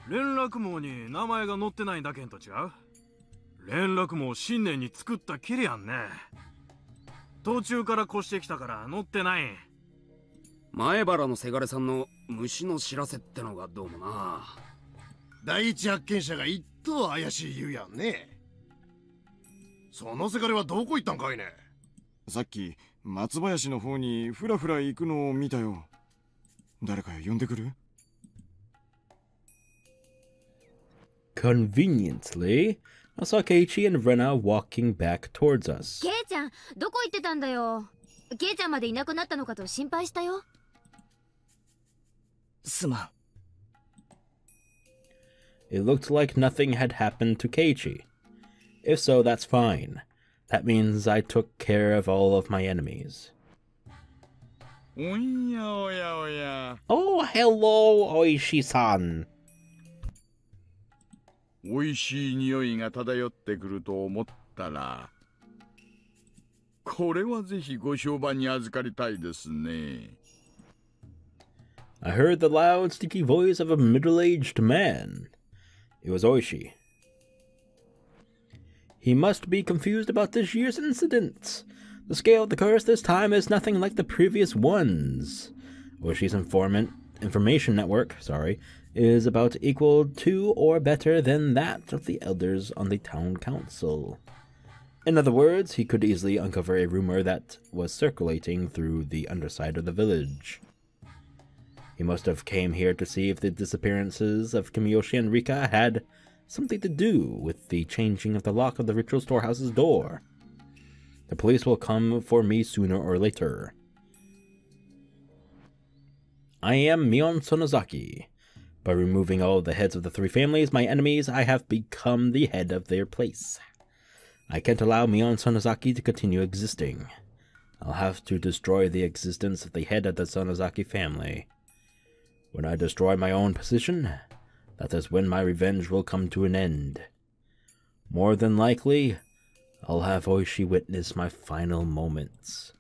連絡網に名前が載ってないだけんと違う。連絡網新年に作ったきりやんね。途中から越してきたから載ってない。前原のせがれさんの虫の知らせってのがどうもな。第一発見者が一等怪しい言うやんね。そのせがれはどこ行ったんかいね。さっき松林の方にふらふら行くのを見たよ。誰か呼んでくる？ Conveniently, I saw Keiichi and Rena walking back towards us. ケイちゃん、どこ行ってたんだよ。ケイちゃんまでいなくなったのかと心配したよ。すまん。 It looked like nothing had happened to Keiichi. If so, that's fine. That means I took care of all of my enemies. おやおやおや。 Oh, hello, Oishi-san. おいしい匂いが漂ってくると思ったら、これはぜひご商売に預かりたいですね。 I heard the loud, sticky voice of a middle-aged man. It was Oishi. He must be confused about this year's incident. The scale of the curse this time is nothing like the previous ones. Oishi's information network, is about equal to or better than that of the elders on the town council. In other words, he could easily uncover a rumor that was circulating through the underside of the village. He must have came here to see if the disappearances of Kiyoshi and Rika had something to do with the changing of the lock of the ritual storehouse's door. The police will come for me sooner or later. I am Mion Sonozaki. By removing all of the heads of the three families, my enemies, I have become the head of their place. I can't allow Mion Sonozaki to continue existing. I'll have to destroy the existence of the head of the Sonozaki family. When I destroy my own position, that is when my revenge will come to an end. More than likely, I'll have Oishi witness my final moments.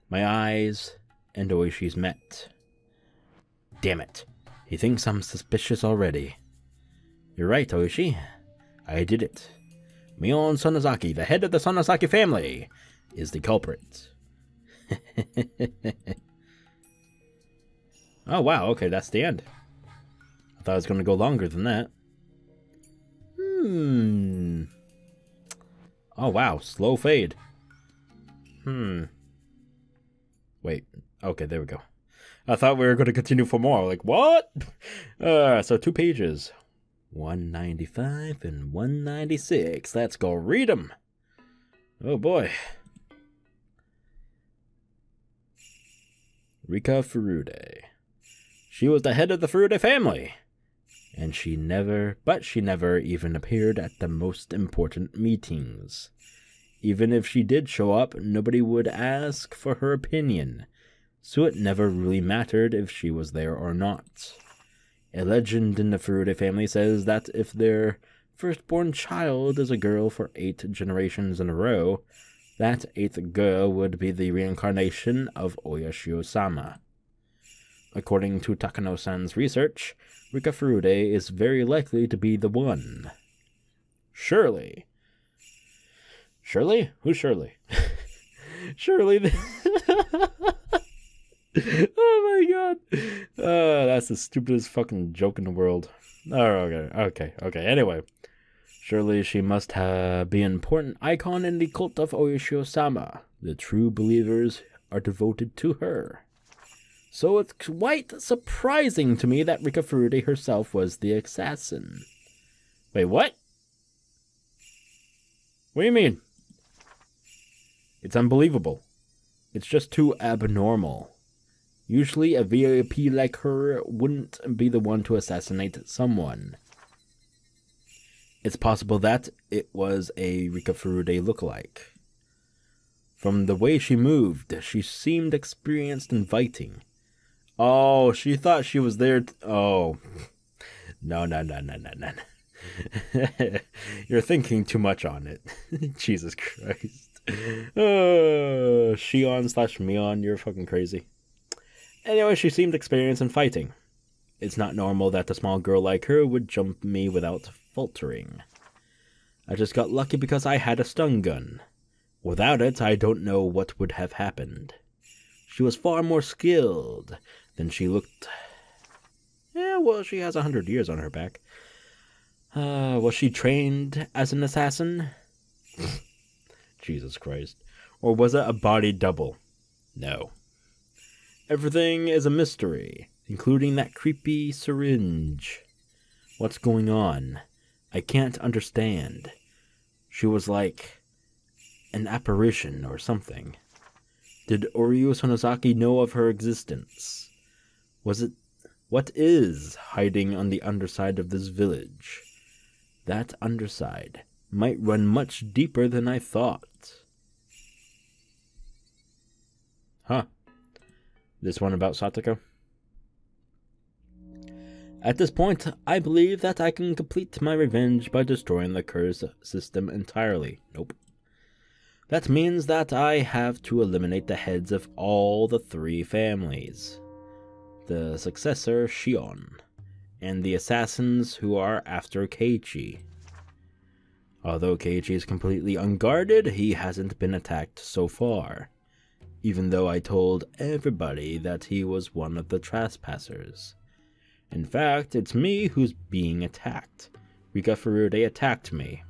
My eyes and Oishi's met. Damn it, he thinks I'm suspicious already. You're right, Oishi. I did it. Mion Sonozaki, the head of the Sonozaki family, is the culprit. Oh wow, okay, that's the end. I thought it was going to go longer than that. Oh wow, slow fade. Wait, okay, there we go. I thought we were going to continue for more. Like, what? So 2 pages. 195 and 196. Let's go read them. Oh boy. Rika Furude. She was the head of the Furude family. And she never even appeared at the most important meetings. Even if she did show up, nobody would ask for her opinion, so it never really mattered if she was there or not. A legend in the Furude family says that if their firstborn child is a girl for 8 generations in a row, that 8th girl would be the reincarnation of Oyashio-sama. According to Takano-san's research, Rika Furude is very likely to be the one. Shirley. Shirley? Who's Shirley? Shirley. Oh my god. That's the stupidest fucking joke in the world. Oh, okay. Anyway. Surely she must be an important icon in the cult of Oyashio-sama. The true believers are devoted to her. So it's quite surprising to me that Rika Furude herself was the assassin. Wait, what? What do you mean? It's unbelievable. It's just too abnormal. Usually a VIP like her wouldn't be the one to assassinate someone. It's possible that it was a Rika Furude lookalike. From the way she moved, she seemed experienced in fighting. Oh, she thought she was there. Oh. No. You're thinking too much on it. Jesus Christ. Shion/Mion, you're fucking crazy. Anyway, she seemed experienced in fighting. It's not normal that a small girl like her would jump me without faltering. I just got lucky because I had a stun gun. Without it, I don't know what would have happened. She was far more skilled than she looked. Yeah, well, she has 100 years on her back. Was she trained as an assassin? Jesus Christ. Or was it a body double? No. Everything is a mystery, including that creepy syringe. What's going on? I can't understand. She was like an apparition or something. Did Oryu Sonozaki know of her existence? What is hiding on the underside of this village? That underside might run much deeper than I thought. Huh. This one about Satoko? At this point, I believe that I can complete my revenge by destroying the curse system entirely. Nope. That means that I have to eliminate the heads of all the 3 families. The successor, Shion, and the assassins who are after Keiichi. Although Keiichi is completely unguarded, he hasn't been attacked so far, even though I told everybody that he was one of the trespassers. In fact, it's me who's being attacked. Rika Furude attacked me.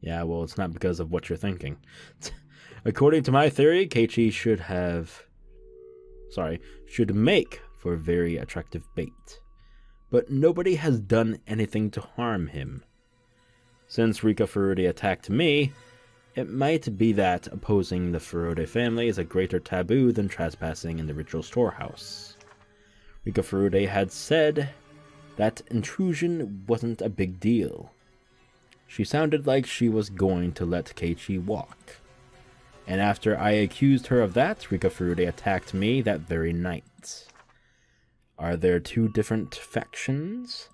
Yeah, well, it's not because of what you're thinking. According to my theory, Keiichi should make for very attractive bait. But nobody has done anything to harm him. Since Rika Furude attacked me, it might be that opposing the Furude family is a greater taboo than trespassing in the ritual storehouse. Rika Furude had said that intrusion wasn't a big deal. She sounded like she was going to let Keiichi walk. And after I accused her of that, Rika Furude attacked me that very night. Are there 2 different factions?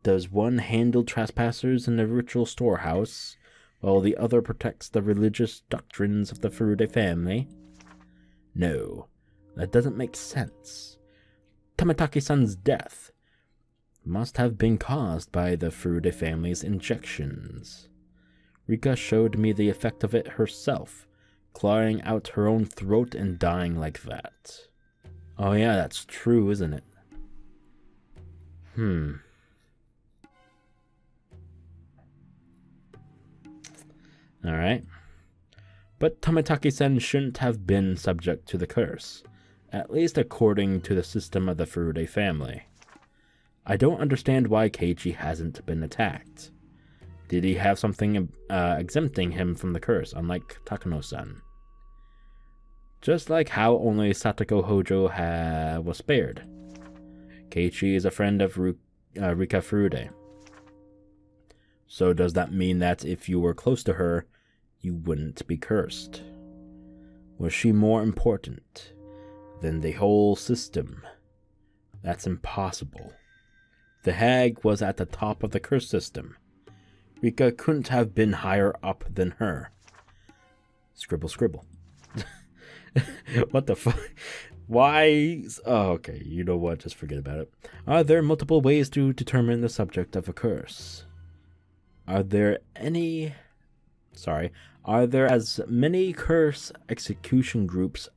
Does one handle trespassers in the ritual storehouse, while the other protects the religious doctrines of the Furude family? No, that doesn't make sense. Tamataki-san's death must have been caused by the Furude family's injections. Rika showed me the effect of it herself, clawing out her own throat and dying like that. Oh yeah, that's true, isn't it? Alright. But Tamataki-san shouldn't have been subject to the curse, at least according to the system of the Furude family. I don't understand why Keiichi hasn't been attacked. Did he have something exempting him from the curse, unlike Takano-san? Just like how only Satoko Hōjō was spared. Keiichi is a friend of Rika Furude. So does that mean that if you were close to her, you wouldn't be cursed? Was she more important than the whole system? That's impossible. The hag was at the top of the curse system. Rika couldn't have been higher up than her. Scribble, scribble. What the fuck? Why? Oh, okay, you know what, just forget about it. Are there multiple ways to determine the subject of a curse? Are there as many curse execution groups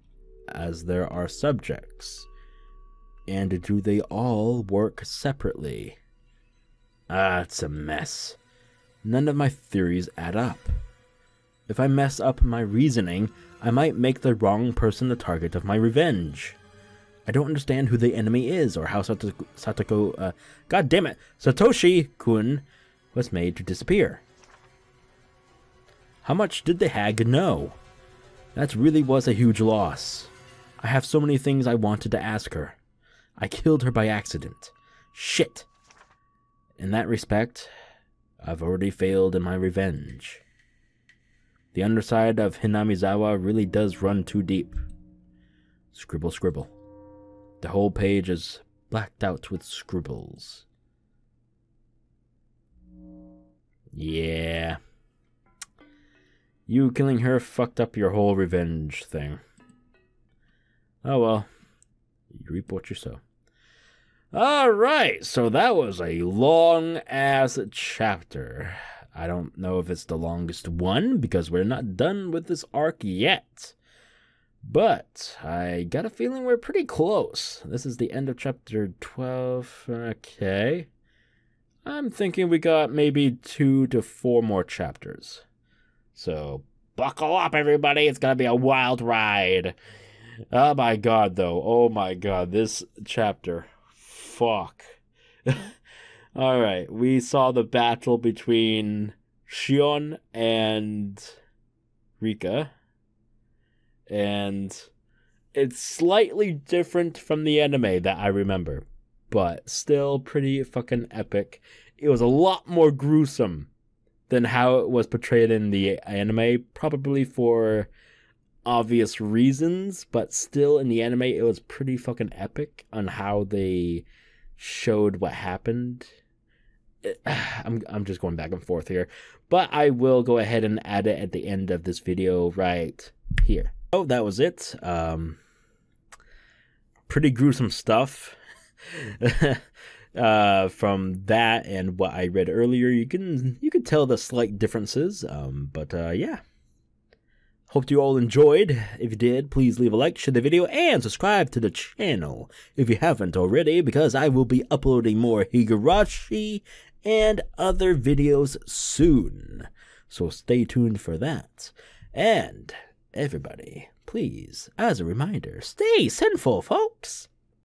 as there are subjects? And do they all work separately? It's a mess. None of my theories add up. If I mess up my reasoning, I might make the wrong person the target of my revenge. I don't understand who the enemy is or how Satoshi-kun was made to disappear. How much did the hag know? That really was a huge loss. I have so many things I wanted to ask her. I killed her by accident. Shit. In that respect, I've already failed in my revenge. The underside of Hinamizawa really does run too deep. Scribble, scribble. The whole page is blacked out with scribbles. Yeah. You killing her fucked up your whole revenge thing. Oh well. You reap what you sow. Alright, so that was a long-ass chapter. I don't know if it's the longest one, because we're not done with this arc yet. But I got a feeling we're pretty close. This is the end of chapter 12. Okay. I'm thinking we got maybe 2 to 4 more chapters. So, buckle up, everybody. It's gonna be a wild ride. Oh my god, though. Oh my god, this chapter. Fuck. Alright, we saw the battle between Shion and Rika. And it's slightly different from the anime that I remember, but still pretty fucking epic. It was a lot more gruesome than how it was portrayed in the anime, probably for obvious reasons, but still in the anime it was pretty fucking epic on how they showed what happened. I'm just going back and forth here, but I will go ahead and add it at the end of this video right here. Oh, that was it. Pretty gruesome stuff. From that and what I read earlier, you can tell the slight differences. But yeah. Hope you all enjoyed. If you did, please leave a like, share the video, and subscribe to the channel if you haven't already, because I will be uploading more Higurashi and other videos soon. So stay tuned for that. And everybody, please, as a reminder, stay sinful, folks!